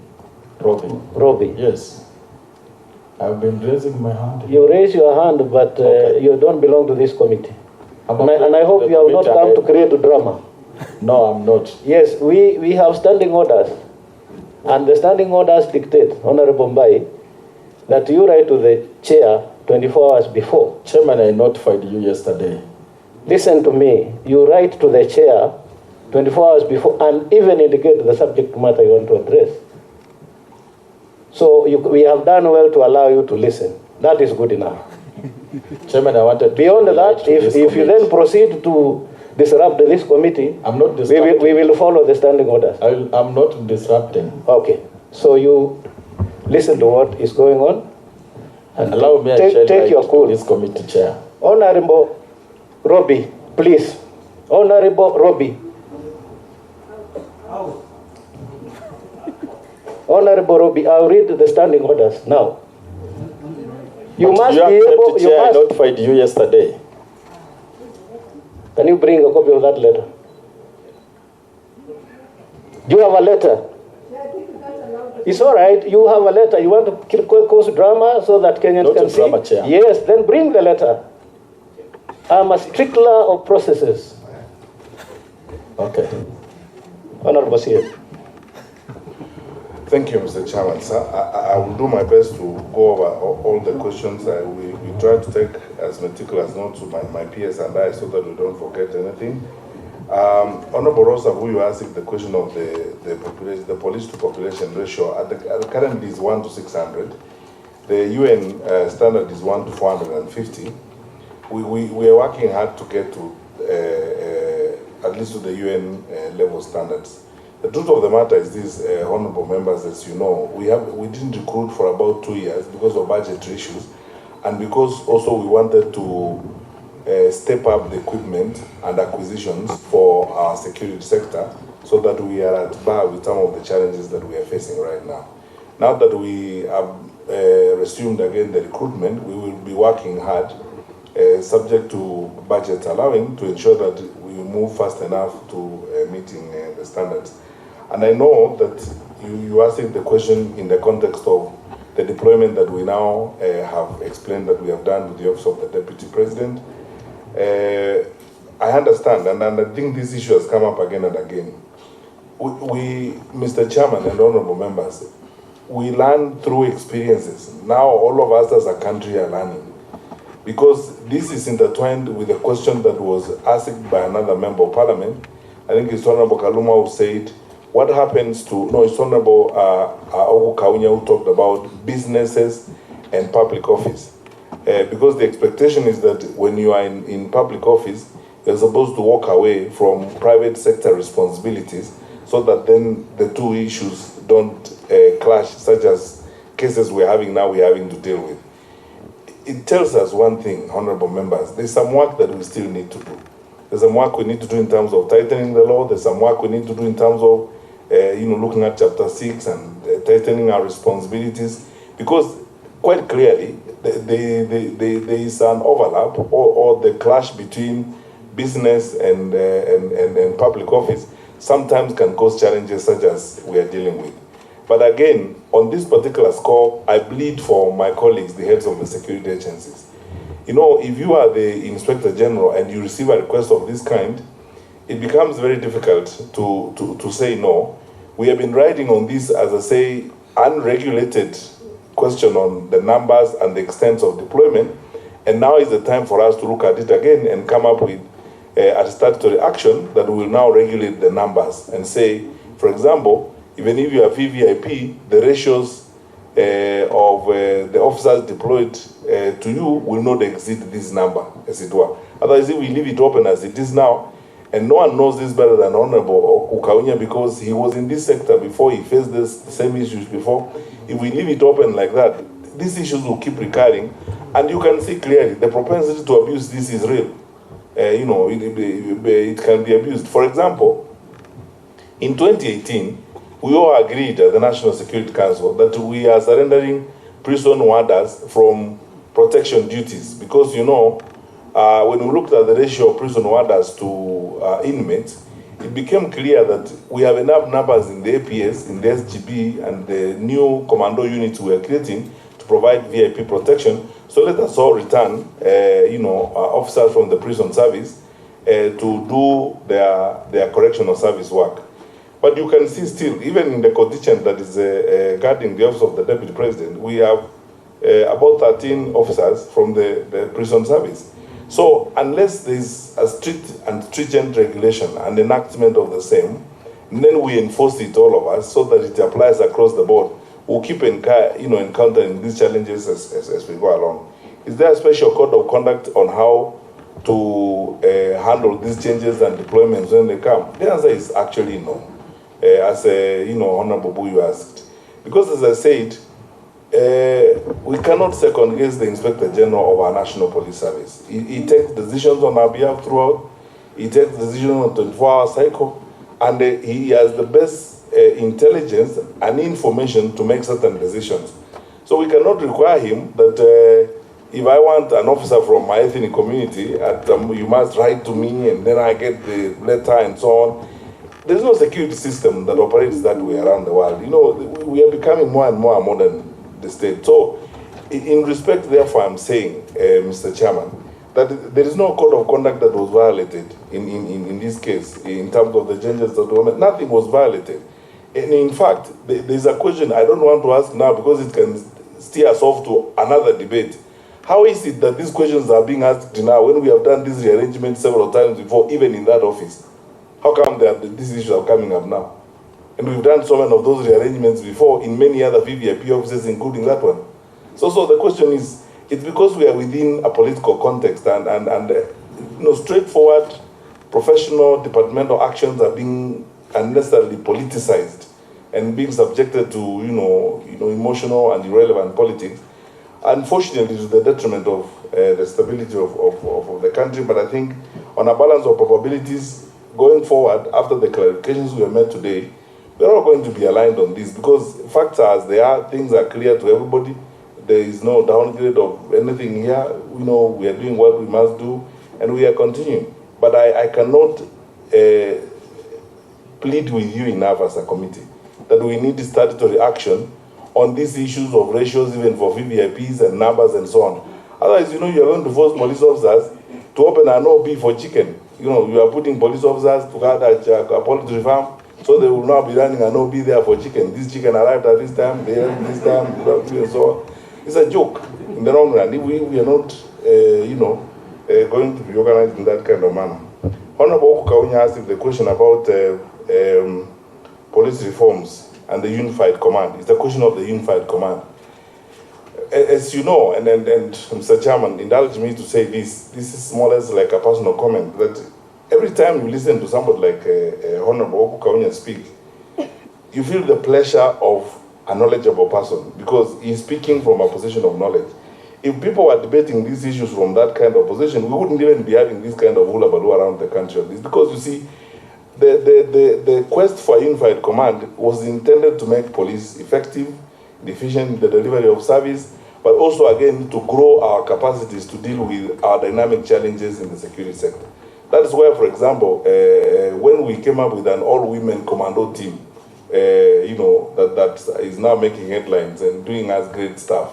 Robbie. Yes. I've been raising my hand. You raise your hand, but you don't belong to this committee. And I hope you have not come to create a drama. No, I'm not. Yes, we have standing orders. And the standing orders dictate, Honorable Mbai, that you write to the chair 24 hours before. Chairman, I notified you yesterday. Listen to me. You write to the chair 24 hours before and even indicate the subject matter you want to address. So we have done well to allow you to listen. That is good enough. Chairman, I wanted to... Beyond that, if you then proceed to disrupt this committee, I'm not disrupting. We will follow the standing orders. I'm not disrupting. Okay. So you listen to what is going on. And allow me to take your call. This committee chair. Honorable Robbie, please. Honorable Robbie. Honorable Robbie, I'll read the standing orders now. You must be able. I notified you yesterday. Can you bring a copy of that letter? Do you have a letter? It's all right. You have a letter. You want to cause drama so that Kenyans can see? Drama, Chair. Yes, then bring the letter. I'm a stickler of processes. Okay. Honorable CS. Thank you, Mr. Chairman. Sir, I will do my best to go over all the questions. We try to take as meticulous notes to my peers and I so that we don't forget anything. Honorable Rosa, who you asked the question of the population, the police to population ratio, currently is 1 to 600. The UN standard is 1 to 450. We are working hard to get to at least to the UN level standards. The truth of the matter is this, honorable members, as you know, we didn't recruit for about 2 years because of budgetary issues, and because also we wanted to step up the equipment and acquisitions for our security sector so that we are at bar with some of the challenges that we are facing right now. Now that we have resumed again the recruitment, we will be working hard, subject to budget allowing, to ensure that we move fast enough to meeting the standards. And I know that you asked the question in the context of the deployment that we now have explained that we have done with the Office of the Deputy President. I understand, and I think this issue has come up again and again. We, Mr. Chairman and honorable members, we learn through experiences. Now all of us as a country are learning, because this is intertwined with a question that was asked by another member of parliament. I think it's Honorable Kaluma who said, what happens to, no, it's Honorable Ogu Kaunya who talked about businesses and public office. Because the expectation is that when you are in public office, you're supposed to walk away from private sector responsibilities, so that then the two issues don't clash, such as cases we're having to deal with. It tells us one thing, honorable members, there's some work that we still need to do. There's some work we need to do in terms of tightening the law. There's some work we need to do in terms of looking at Chapter 6 and tightening our responsibilities, because quite clearly there is an overlap or the clash between business and public office sometimes can cause challenges such as we are dealing with. But again, on this particular score, I plead for my colleagues, the heads of the security agencies. You know, if you are the Inspector General and you receive a request of this kind, it becomes very difficult to say no. We have been riding on this, as I say, unregulated question on the numbers and the extent of deployment, and now is the time for us to look at it again and come up with a statutory action that will now regulate the numbers and say, for example, even if you are VVIP, the ratios of the officers deployed to you will not exceed this number, as it were. Otherwise, if we leave it open as it is now, and no one knows this better than Honorable Ukaunya, because he was in this sector before, he faced the same issues before. If we leave it open like that, these issues will keep recurring, and you can see clearly the propensity to abuse this is real. It can be abused. For example, in 2018, we all agreed at the National Security Council that we are surrendering prison warders from protection duties, because when we looked at the ratio of prison warders to inmates, it became clear that we have enough numbers in the APS, in the SGB, and the new commando units we are creating to provide VIP protection. So let us all return, officers from the prison service to do their correctional service work. But you can see still, even in the contingent that is guarding the office of the Deputy President, we have about 13 officers from the prison service. So unless there is a strict and stringent regulation and enactment of the same, then we enforce it, all of us, so that it applies across the board, we'll keep encountering these challenges as we go along. Is there a special code of conduct on how to handle these changes and deployments when they come? The answer is actually no. As Honorable Buyu asked. Because as I said, we cannot second guess the Inspector General of our National Police Service. He takes decisions on our behalf throughout. He takes decisions on a 24-hour cycle, and he has the best intelligence and information to make certain decisions. So we cannot require him that if I want an officer from my ethnic community, you must write to me and then I get the letter and so on. There's no security system that operates that way around the world. We are becoming more and more modern, the state. So, in respect, therefore, I'm saying, Mr. Chairman, that there is no code of conduct that was violated in this case, in terms of the changes that were made. Nothing was violated. And in fact, there's a question I don't want to ask now because it can steer us off to another debate. How is it that these questions are being asked now when we have done this rearrangement several times before, even in that office? How come these issues are coming up now? And we've done so many of those rearrangements before in many other VVIP offices, including that one. So the question is, it's because we are within a political context and straightforward, professional, departmental actions are being unnecessarily politicized and being subjected to, emotional and irrelevant politics, unfortunately to the detriment of the stability of the country. But I think on a balance of probabilities, going forward, after the clarifications we have made today, we're all going to be aligned on this, because facts are as they are, things are clear to everybody, there is no downgrade of anything here. We know we are doing what we must do, and we are continuing. But I cannot plead with you enough as a committee that we need statutory action on these issues of ratios, even for VVIPs and numbers and so on. Otherwise, you are going to force police officers to open an OB for chicken. You are putting police officers to guard a poultry farm, so they will now be running an OB there for chicken. This chicken arrived at this time, they arrived this time, and so on. It's a joke in the long run. If we are not, going to be organized in that kind of manner. Honorable Kaunya asked the question about police reforms and the unified command. It's a question of the unified command. As you know, and Mr. Chairman, indulge me to say this is more or less like a personal comment, that every time you listen to somebody like Honorable Kaunya speak, you feel the pleasure of a knowledgeable person, because he's speaking from a position of knowledge. If people were debating these issues from that kind of position, we wouldn't even be having this kind of hullabaloo around the country. It's because, you see, the quest for a unified command was intended to make police effective, efficient in the delivery of service, but also, again, to grow our capacities to deal with our dynamic challenges in the security sector. That is why, for example, when we came up with an all-women commando team, that is now making headlines and doing us great stuff,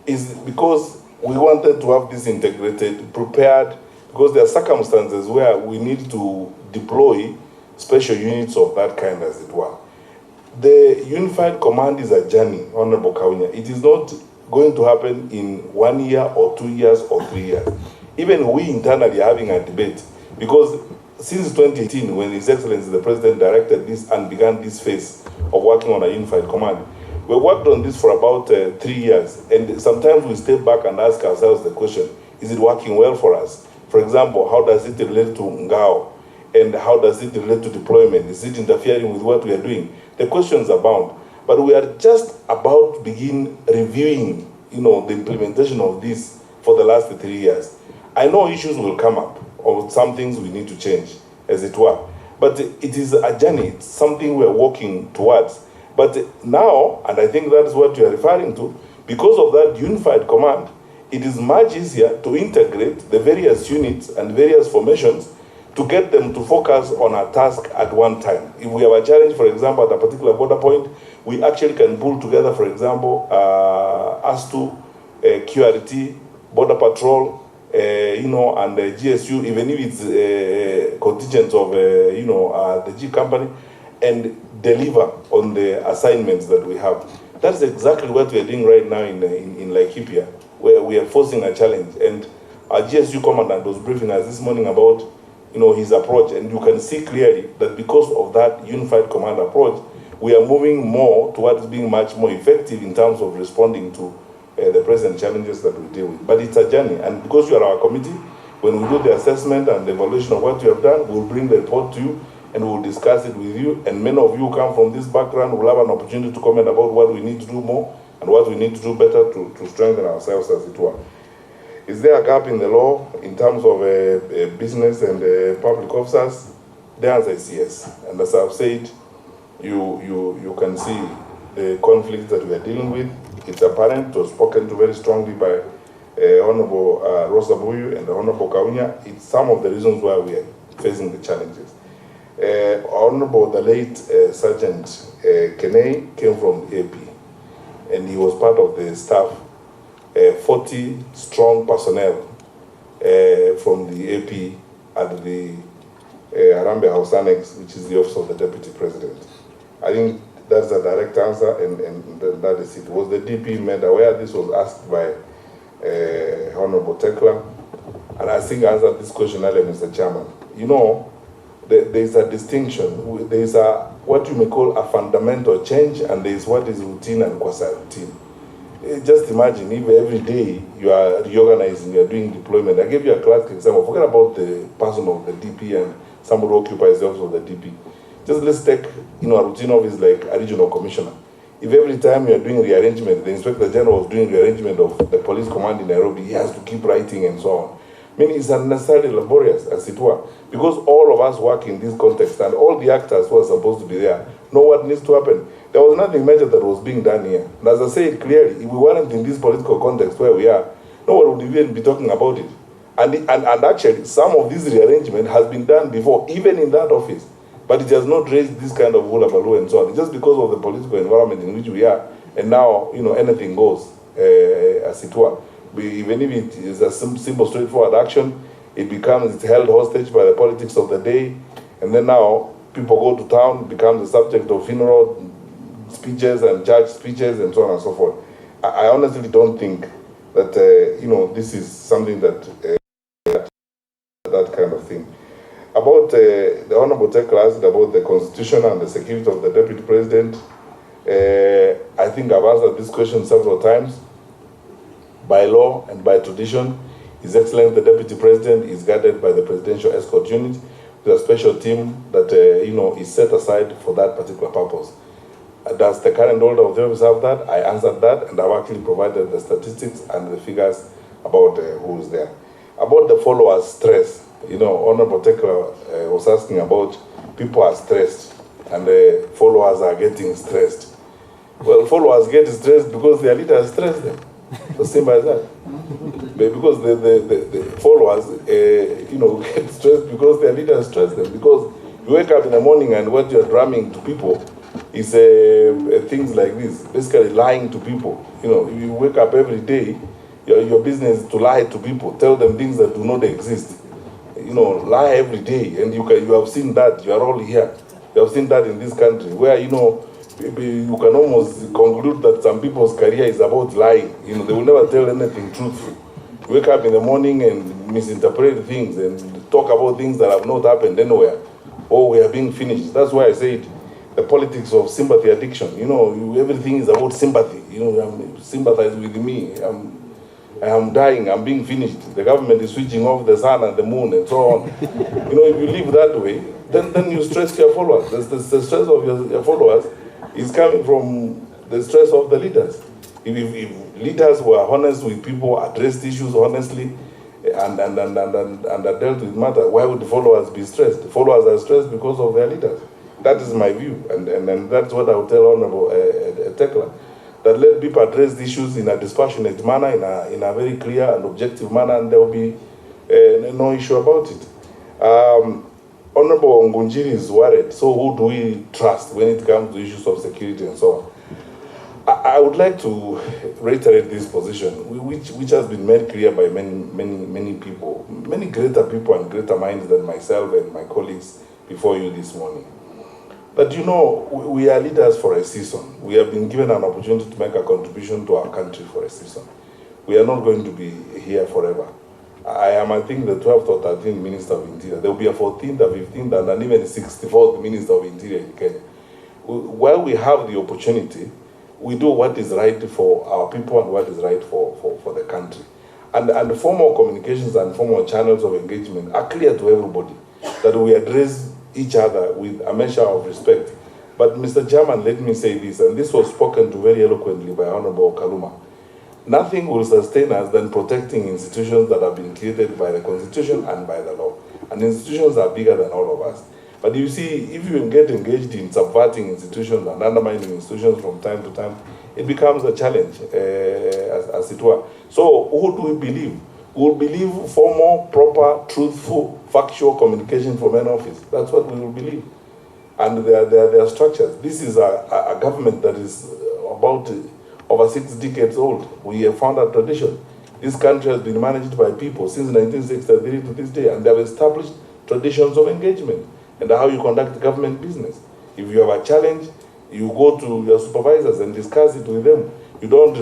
is because we wanted to have this integrated, prepared, because there are circumstances where we need to deploy special units of that kind, as it were. The unified command is a journey, Honorable Kaunya. It is not going to happen in 1 year or 2 years or 3 years. Even we internally are having a debate, because since 2018, when His Excellency the President directed this and began this phase of working on a unified command, we worked on this for about 3 years, and sometimes we step back and ask ourselves the question, is it working well for us? For example, how does it relate to Ngao? And how does it relate to deployment? Is it interfering with what we are doing? The questions abound. But we are just about to begin reviewing, the implementation of this for the last 3 years. I know issues will come up, or some things we need to change, as it were. But it is a journey. It's something we're working towards. But now, and I think that's what you are referring to, because of that unified command, it is much easier to integrate the various units and various formations to get them to focus on a task at one time. If we have a challenge, for example, at a particular border point, we actually can pull together, for example, ASTU, QRT, Border Patrol, and the GSU, even if it's contingents of, the G company, and deliver on the assignments that we have. That's exactly what we are doing right now in Laikipia, where we are forcing a challenge. And our GSU commandant was briefing us this morning about, his approach, and you can see clearly that because of that unified command approach, we are moving more towards being much more effective in terms of responding to the present challenges that we deal with. But it's a journey, and because you are our committee, when we do the assessment and the evaluation of what you have done, we'll bring the report to you and we'll discuss it with you. And many of you come from this background, will have an opportunity to comment about what we need to do more and what we need to do better to strengthen ourselves, as it were. Is there a gap in the law in terms of business and public officers? The answer is yes. And as I've said, you can see the conflict that we are dealing with. It's apparent, it was spoken to very strongly by Honorable Rosa Buyu and Honorable Kaunya. It's some of the reasons why we are facing the challenges. Honorable, the late Sergeant Kenei came from the AP, and he was part of the staff, 40 strong personnel from the AP at the Harambee House Annex, which is the office of the Deputy President. I think that's a direct answer, and that is it. Was the DP made aware? This was asked by Honorable Tekla, and I think I answered this question earlier, Mr. Chairman. There is a distinction. There is what you may call a fundamental change, and there is what is routine and quasi-routine. Just imagine if every day you are reorganizing, you are doing deployment. I gave you a classic example. Forget about the person of the DP and somebody who occupies the office of the DP. Just let's take, a routine office like a regional commissioner. If every time you are doing rearrangement, the Inspector General was doing rearrangement of the police command in Nairobi, he has to keep writing and so on. Meaning it's unnecessarily laborious, as it were, because all of us work in this context and all the actors who are supposed to be there know what needs to happen. There was nothing major that was being done here. And as I said clearly, if we weren't in this political context where we are, no one would even be talking about it. And actually, some of this rearrangement has been done before, even in that office. But it has not raised this kind of hullabaloo and so on, just because of the political environment in which we are. And now, anything goes, as it were. Even if it is a simple, straightforward action, it's held hostage by the politics of the day. And then now, people go to town, it becomes the subject of funeral speeches and church speeches and so on and so forth. I honestly don't think that, this is something that kind of thing. About the Honorable Tekla asked about the constitution and the security of the Deputy President. I think I've answered this question several times. By law and by tradition, His Excellency the Deputy President is guarded by the Presidential Escort Unit with a special team that is set aside for that particular purpose. Does the current holder of the office have that? I answered that, and I've actually provided the statistics and the figures about who is there. About the followers' stress, Honorable Tekla was asking about people are stressed and the followers are getting stressed. Well, followers get stressed because their leaders stress them. So simple as that. Because the followers, get stressed because their leaders stress them. Because you wake up in the morning and what you're drumming to people is things like this, basically lying to people. You wake up every day, your business is to lie to people, tell them things that do not exist. Lie every day, and you have seen that. You are all here. You have seen that in this country, where you can almost conclude that some people's career is about lying. They will never tell anything truthful. You wake up in the morning and misinterpret things and talk about things that have not happened anywhere. Oh, we are being finished. That's why I said the politics of sympathy addiction. Everything is about sympathy. Sympathize with me. I am dying. I'm being finished. The government is switching off the sun and the moon and so on. If you live that way, then you stress your followers. The stress of your followers is coming from the stress of the leaders. If leaders were honest with people, addressed issues honestly, and are dealt with matter, why would the followers be stressed? The followers are stressed because of their leaders. That is my view, and that's what I would tell Honorable Tekla, that let people address the issues in a dispassionate manner, in a very clear and objective manner, and there will be no issue about it. Honorable Ngunjiri is worried, so who do we trust when it comes to issues of security and so on? I would like to reiterate this position, which has been made clear by many people, many greater people and greater minds than myself and my colleagues before you this morning. That we are leaders for a season. We have been given an opportunity to make a contribution to our country for a season. We are not going to be here forever. I am, I think, the 12th or 13th Minister of Interior. There will be a 14th, a 15th, and even a 64th Minister of Interior in Kenya. While we have the opportunity, we do what is right for our people and what is right for the country. And the formal communications and formal channels of engagement are clear to everybody, that we address each other with a measure of respect. But Mr. Chairman, let me say this, and this was spoken to very eloquently by Honorable Kaluma. Nothing will sustain us than protecting institutions that have been created by the Constitution and by the law. And institutions are bigger than all of us. But you see, if you get engaged in subverting institutions and undermining institutions from time to time, it becomes a challenge, as it were. So who do we believe? We will believe formal, proper, truthful, factual communication from an office. That's what we will believe. And there are structures. This is a government that is about over 6 decades old. We have found a tradition. This country has been managed by people since 1963 to this day, and they have established traditions of engagement and how you conduct government business. If you have a challenge, you go to your supervisors and discuss it with them. You don't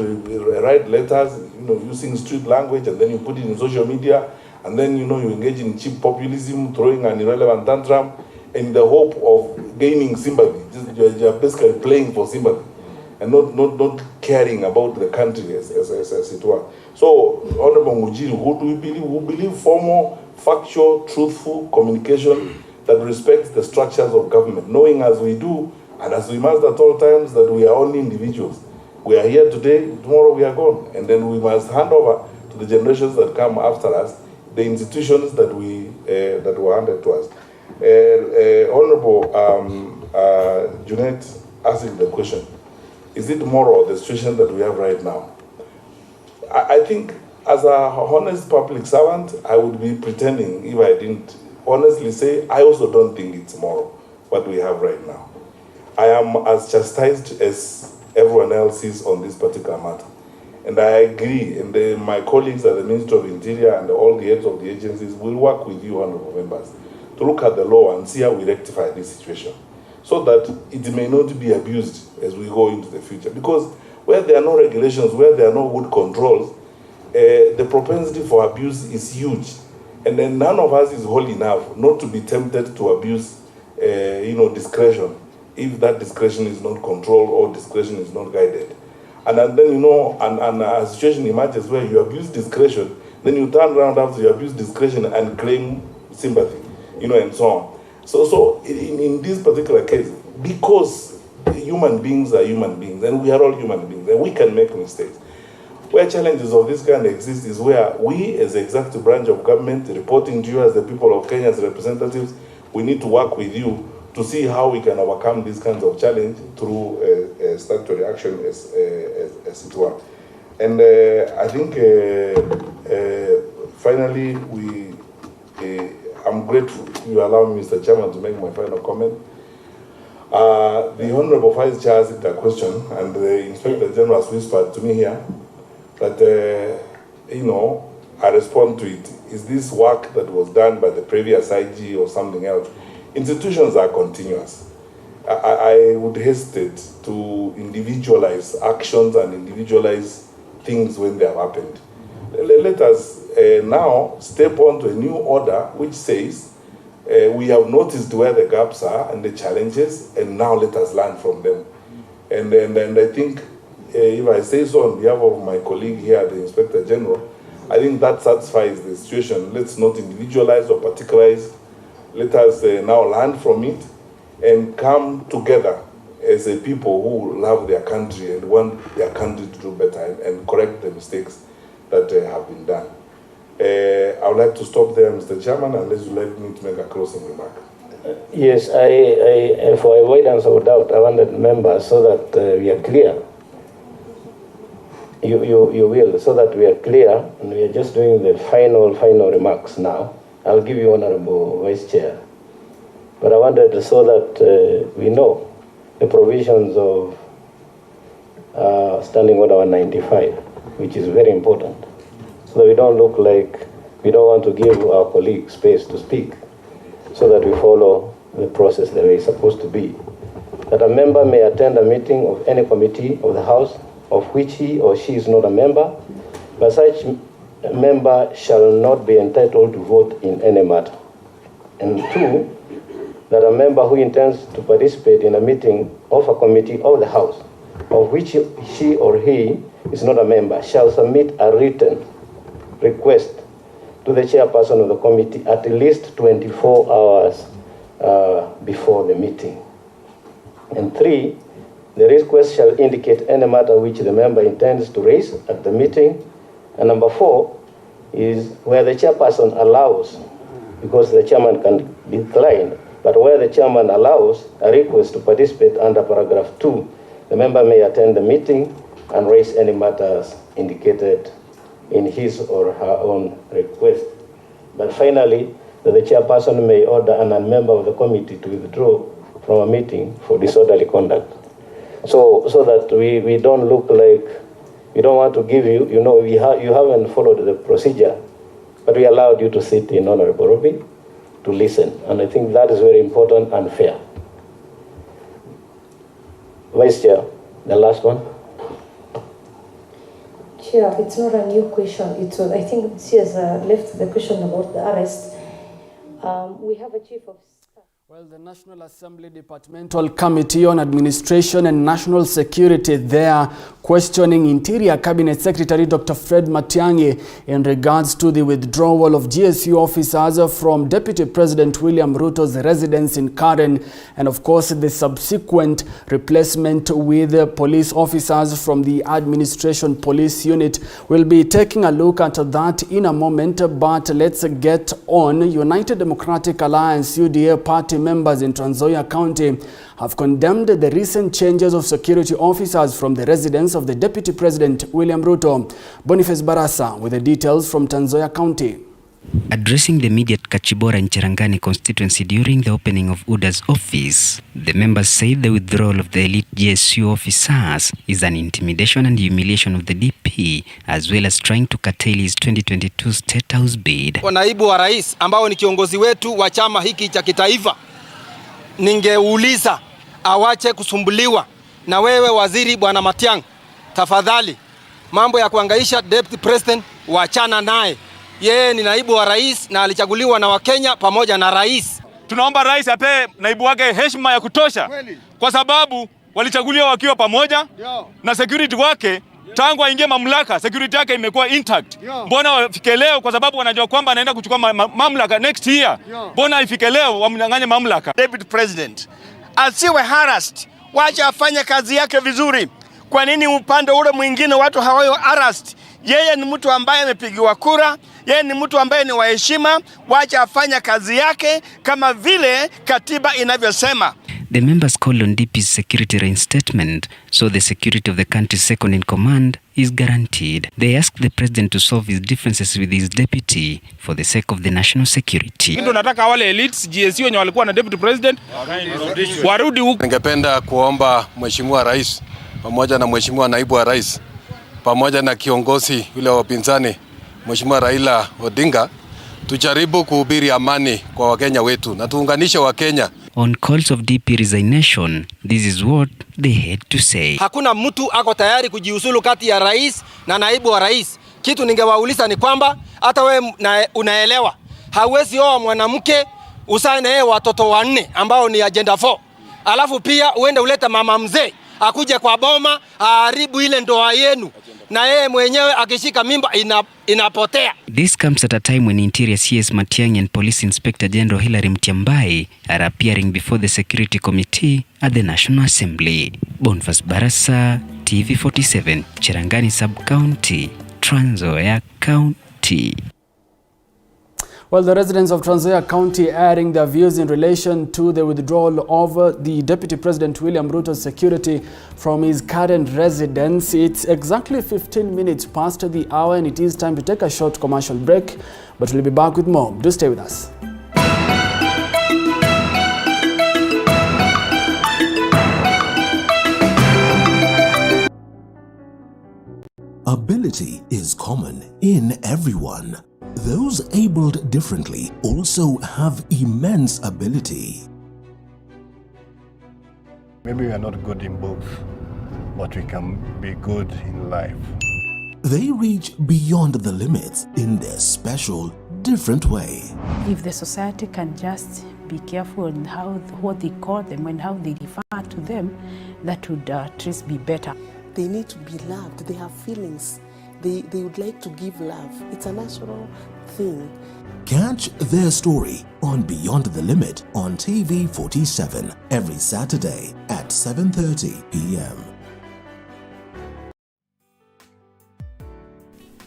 write letters, using street language, and then you put it in social media, and then, you engage in cheap populism, throwing an irrelevant tantrum, in the hope of gaining sympathy. You're basically playing for sympathy, and not caring about the country as it were. So, Honorable Mujiri, who do we believe? We believe formal, factual, truthful communication that respects the structures of government, knowing as we do, and as we must at all times, that we are only individuals. We are here today, tomorrow we are gone. And then we must hand over to the generations that come after us the institutions that that were handed to us. Honorable Junet asked the question, is it moral, the situation that we have right now? I think as a honest public servant, I would be pretending if I didn't honestly say, I also don't think it's moral, what we have right now. I am as chastised as everyone else is on this particular matter. And I agree, and my colleagues at the Ministry of Interior and all the heads of the agencies will work with you, honorable members, to look at the law and see how we rectify this situation, so that it may not be abused as we go into the future. Because where there are no regulations, where there are no good controls, the propensity for abuse is huge. And then none of us is holy enough not to be tempted to abuse, discretion, if that discretion is not controlled or discretion is not guided. And then, and a situation emerges where you abuse discretion, then you turn around after you abuse discretion and claim sympathy, and so on. So in this particular case, because human beings are human beings, and we are all human beings, and we can make mistakes. Where challenges of this kind exist is where we, as the executive branch of government, reporting to you as the people of Kenya's representatives, we need to work with you to see how we can overcome these kinds of challenge through statutory action as it were. And I think finally I'm grateful you allow me, Mr. Chairman, to make my final comment. The Honorable Vice Chair asked a question, and the Inspector General has whispered to me here that, I respond to it. Is this work that was done by the previous IG or something else? Institutions are continuous. I would hesitate to individualize actions and individualize things when they have happened. Let us now step on to a new order which says we have noticed where the gaps are and the challenges, and now let us learn from them. And I think, if I say so on behalf of my colleague here, the Inspector General, I think that satisfies the situation. Let's not individualize or particularize. Let us now learn from it and come together as a people who love their country and want their country to do better and correct the mistakes that have been done. I would like to stop there, Mr. Chairman, unless you let me to make a closing remark. Yes, I for avoidance of doubt, I wanted members so that we are clear. You will, so that we are clear, and we are just doing the final remarks now. I'll give you Honorable Vice Chair. But I wanted so that we know the provisions of Standing Order 195, which is very important. So that we don't look like we don't want to give our colleagues space to speak, so that we follow the process the way it's supposed to be. That a member may attend a meeting of any committee of the House of which he or she is not a member, but such member shall not be entitled to vote in any matter. And two, that a member who intends to participate in a meeting of a committee of the House, of which she or he is not a member, shall submit a written request to the chairperson of the committee at least 24 hours before the meeting. And three, the request shall indicate any matter which the member intends to raise at the meeting. And number four is where the chairperson allows, because the chairman can decline, but where the chairman allows a request to participate under paragraph 2, the member may attend the meeting and raise any matters indicated in his or her own request. But finally, that the chairperson may order a member of the committee to withdraw from a meeting for disorderly conduct. So that we don't look like, we don't want to give you, you haven't followed the procedure, but we allowed you to sit in Honorable Robi to listen. And I think that is very important and fair. Vice Chair, the last one. Chair, it's not a new question. I think she has left the question about the arrest. We have a chief of staff. Well, the National Assembly Departmental Committee on Administration and National Security, they are questioning Interior Cabinet Secretary Dr. Fred Matiangi in regards to the withdrawal of GSU officers from Deputy President William Ruto's residence in Karen, and of course the subsequent replacement with police officers from the Administration Police Unit. We'll be taking a look at that in a moment, but let's get on. United Democratic Alliance UDA party members in Trans Nzoia County have condemned the recent changes of security officers from the residence of the Deputy President William Ruto. Boniface Barasa with the details from Trans Nzoia County. Addressing the media at Kachibora in Cherangani constituency during the opening of UDA's office, the members said the withdrawal of the elite GSU officers is an intimidation and humiliation of the DP, as well as trying to curtail his 2022 State House bid. Naibu wa rais ambao ni kiongozi wetu wa chama hiki cha kitaifa, ningeuliza awache kusumbuliwa na wewe waziri bwana Matiangi. Tafadhali, mambo ya kuangaisha Deputy President waachana naye. Yeye ni naibu wa rais na alichaguliwa na Wakenya pamoja na rais. Tunaomba rais ape naibu wake heshima ya kutosha, kwa sababu walichaguliwa wakiwa pamoja na security wake tangu aingie mamlaka, security yake imekuwa intact. Mbona wafike leo kwa sababu wanajua kwamba anaenda kuchukua mamlaka next year? Mbona ifike leo wamnyang'anye mamlaka? Deputy President asiwe harassed, wacha afanye kazi yake vizuri. Kwa nini upande ule mwingine watu hawayo harassed? Yeye ni mtu ambaye amepigiwa kura, yeye ni mtu ambaye ni wa heshima, wacha afanye kazi yake kama vile katiba inavyosema. The members called on DP's security reinstatement, so the security of the country's second in command is guaranteed. They asked the president to solve his differences with his deputy for the sake of the national security. Ndio nataka wale elites GSU wenye walikuwa na deputy president warudi huko. Ningependa kuomba mheshimiwa rais pamoja na mheshimiwa naibu wa rais pamoja na kiongozi yule wa upinzani mheshimiwa Raila Odinga tujaribu kuhubiri amani kwa Wakenya wetu na tuunganishe Wakenya. On calls of DP resignation, this is what they had to say. Hakuna mtu ako tayari kujiuzulu kati ya rais na naibu wa rais. Kitu ningewauliza ni kwamba hata wewe unaelewa, hauwezi oa mwanamke usae na yeye watoto 4 ambao ni agenda 4. Alafu pia uende uleta mama mzee akuje kwa boma aharibu ile ndoa yenu, na yeye mwenyewe akishika mimba inapotea. This comes at a time when Interior CS Matiangi and Police Inspector General Hilary Mtiambai are appearing before the Security Committee at the National Assembly. Boniface Barasa, TV47, Cherangani Sub-County, Trans Nzoia County. Well, the residents of Trans Nzoia County airing their views in relation to the withdrawal of the Deputy President William Ruto's security from his current residence. It's exactly 15 minutes past the hour and it is time to take a short commercial break, but we'll be back with more. Do stay with us. Ability is common in everyone. Those abled differently also have immense ability. Maybe we are not good in both, but we can be good in life. They reach beyond the limits in their special, different way. If the society can just be careful in what they call them and how they refer to them, that would at least be better. They need to be loved. They have feelings. They would like to give love. It's a natural thing. Catch their story on Beyond the Limit on TV 47 every Saturday at 7:30 p.m.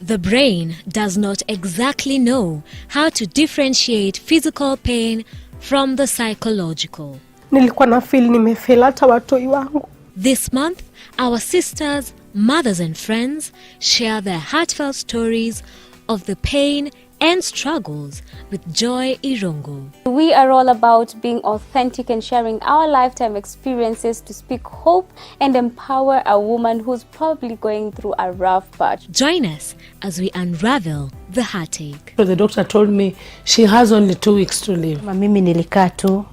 The brain does not exactly know how to differentiate physical pain from the psychological. Nilikuwa na feel nimefeel hata watoi wangu. This month, our sisters, mothers and friends share their heartfelt stories of the pain and struggles with Joy Irongo. We are all about being authentic and sharing our lifetime experiences to speak hope and empower a woman who's probably going through a rough patch. Join us as we unravel the heartache. So the doctor told me she has only 2 weeks to live. Mimi nilikaa tu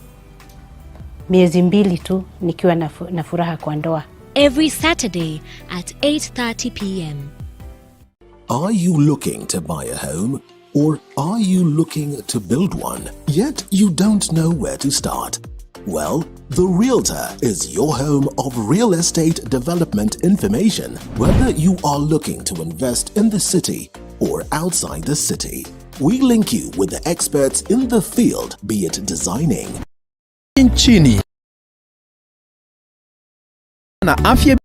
miezi 2 tu nikiwa na furaha kwa ndoa. Every Saturday at 8:30 p.m. Are you looking to buy a home? Or are you looking to build one, yet you don't know where to start? Well, The Realtor is your home of real estate development information, whether you are looking to invest in the city or outside the city. We link you with the experts in the field, be it designing, nchini na afya.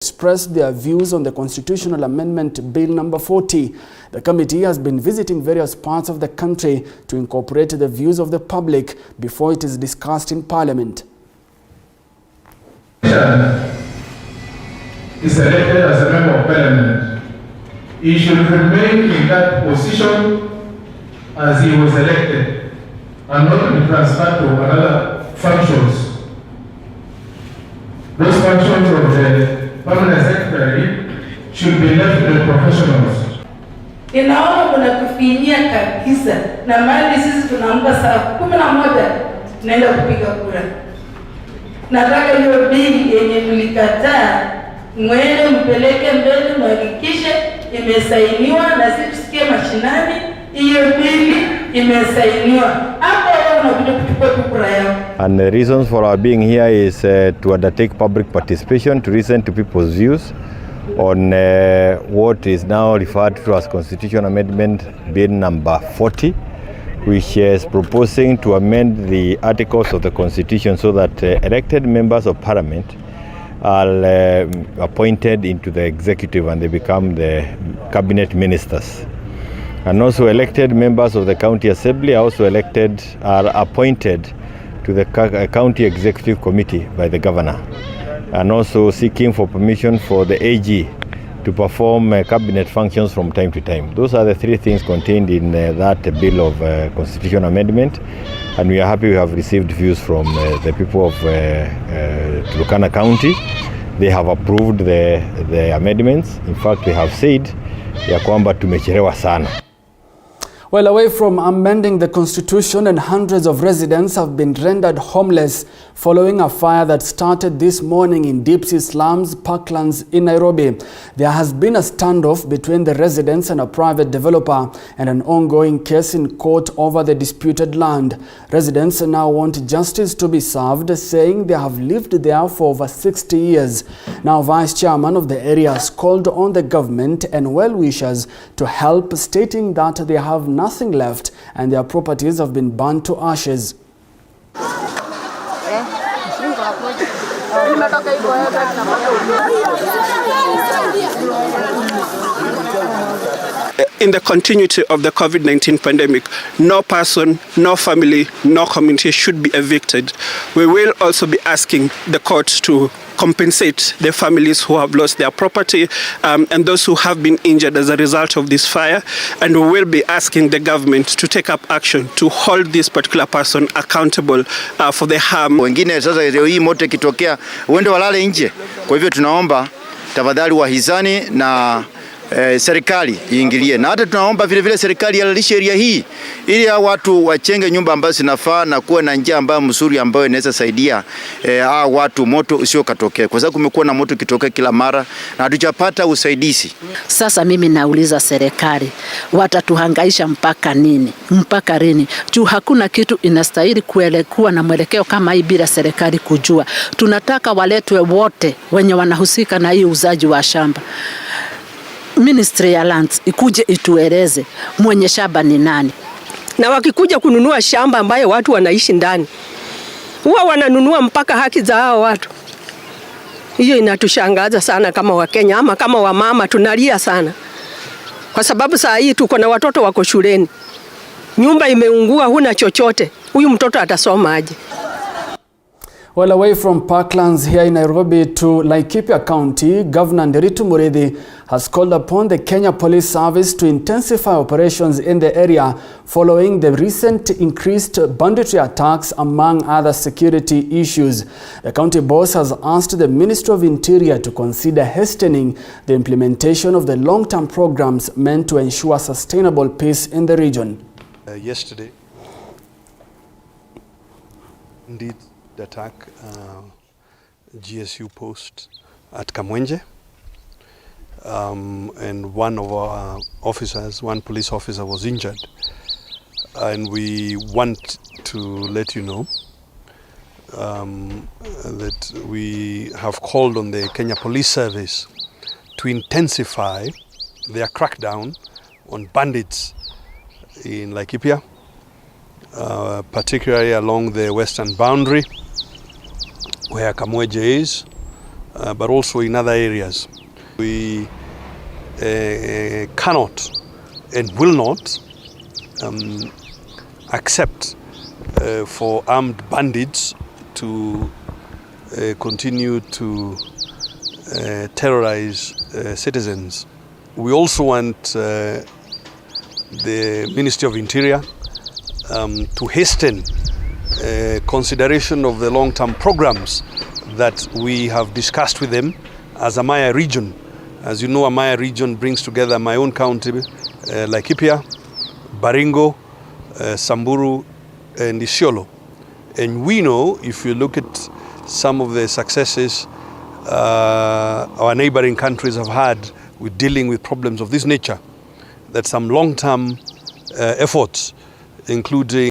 Expressed their views on the constitutional amendment bill number 40. The committee has been visiting various parts of the country to incorporate the views of the public before it is discussed in Parliament. Is elected as a member of Parliament. He should remain in that position as he was elected and not be transferred to other functions. Those functions of the permanent secretary should be left to the professionals. Inaona mnatufinyia kabisa na mali sisi tunaamka saa 11 tunaenda kupiga kura. Nataka hiyo bili yenye mlikataa mwende mpeleke mbele mhakikishe imesainiwa na sisi tusikie mashinani hiyo bili imesainiwa. Hapo unakuja kuchukua kura yao. And the reasons for our being here is to undertake public participation, to listen to people's views on what is now referred to as Constitutional Amendment Bill number 40, which is proposing to amend the articles of the Constitution so that elected members of Parliament are appointed into the executive and they become the cabinet ministers. And also elected members of the county assembly are appointed to the county executive committee by the governor, and also seeking for permission for the AG to perform cabinet functions from time to time. Those are the three things contained in that bill of constitutional amendment, and we are happy we have received views from the people of Turkana County. They have approved the amendments. In fact, they have said ya kwamba tumechelewa sana. Well, away from amending the constitution, and hundreds of residents have been rendered homeless following a fire that started this morning in Deep Sea slums, Parklands in Nairobi. There has been a standoff between the residents and a private developer, and an ongoing case in court over the disputed land. Residents now want justice to be served, saying they have lived there for over 60 years. Now, Vice Chairman of the area has called on the government and well-wishers to help, stating that they have nothing left and their properties have been burned to ashes. In the continuity of the COVID-19 pandemic, no person, no family, no community should be evicted. We will also be asking the courts to compensate the families who have lost their property and those who have been injured as a result of this fire. And we will be asking the government to take up action to hold this particular person accountable for the harm. Wengine sasa leo hii moto kitokea uende walale nje. Kwa hivyo tunaomba tafadhali wahisani na serikali iingilie, na hata tunaomba vile vile serikali ihalalishe area hii ili watu wachenge nyumba ambazo zinafaa na kuwe na njia ambayo mzuri ambayo inaweza saidia watu moto usio katokea, kwa sababu kumekuwa na moto kitokea kila mara na hatujapata usaidizi. Sasa mimi nauliza serikali, watatuhangaisha mpaka nini? Mpaka lini? Juu hakuna kitu inastahili kuwa na mwelekeo kama hii bila serikali kujua. Tunataka waletwe wote wenye wanahusika na hii uzaji wa shamba. Ministry ya Lands ikuje itueleze mwenye shamba ni nani. Na wakikuja kununua shamba ambayo watu wanaishi ndani, huwa wananunua mpaka haki za hao watu. Hiyo inatushangaza sana kama Wakenya, ama kama wamama tunalia sana. Kwa sababu saa hii tuko na watoto wako shuleni. Nyumba imeungua, huna chochote. Huyu mtoto atasoma aje? Well, away from Parklands here in Nairobi to Laikipia County, Governor Nderitu Mureithi has called upon the Kenya Police Service to intensify operations in the area following the recent increased banditry attacks, among other security issues. The county boss has asked the Ministry of Interior to consider hastening the implementation of the long-term programs meant to ensure sustainable peace in the region. Yesterday, indeed, the attack GSU post at Kamwenje, and one of our officers, one police officer, was injured, and we want to let you know that we have called on the Kenya Police Service to intensify their crackdown on bandits in Laikipia, particularly along the western boundary where Kamwenje is, but also in other areas. We cannot and will not accept for armed bandits to continue to terrorize citizens. We also want the Ministry of Interior to hasten consideration of the long-term programs that we have discussed with them as a Maya region. As you know, a Maya region brings together my own county, Laikipia, Baringo, Samburu, and Isiolo. And we know, if you look at some of the successes our neighboring countries have had with dealing with problems of this nature, that some long-term efforts, including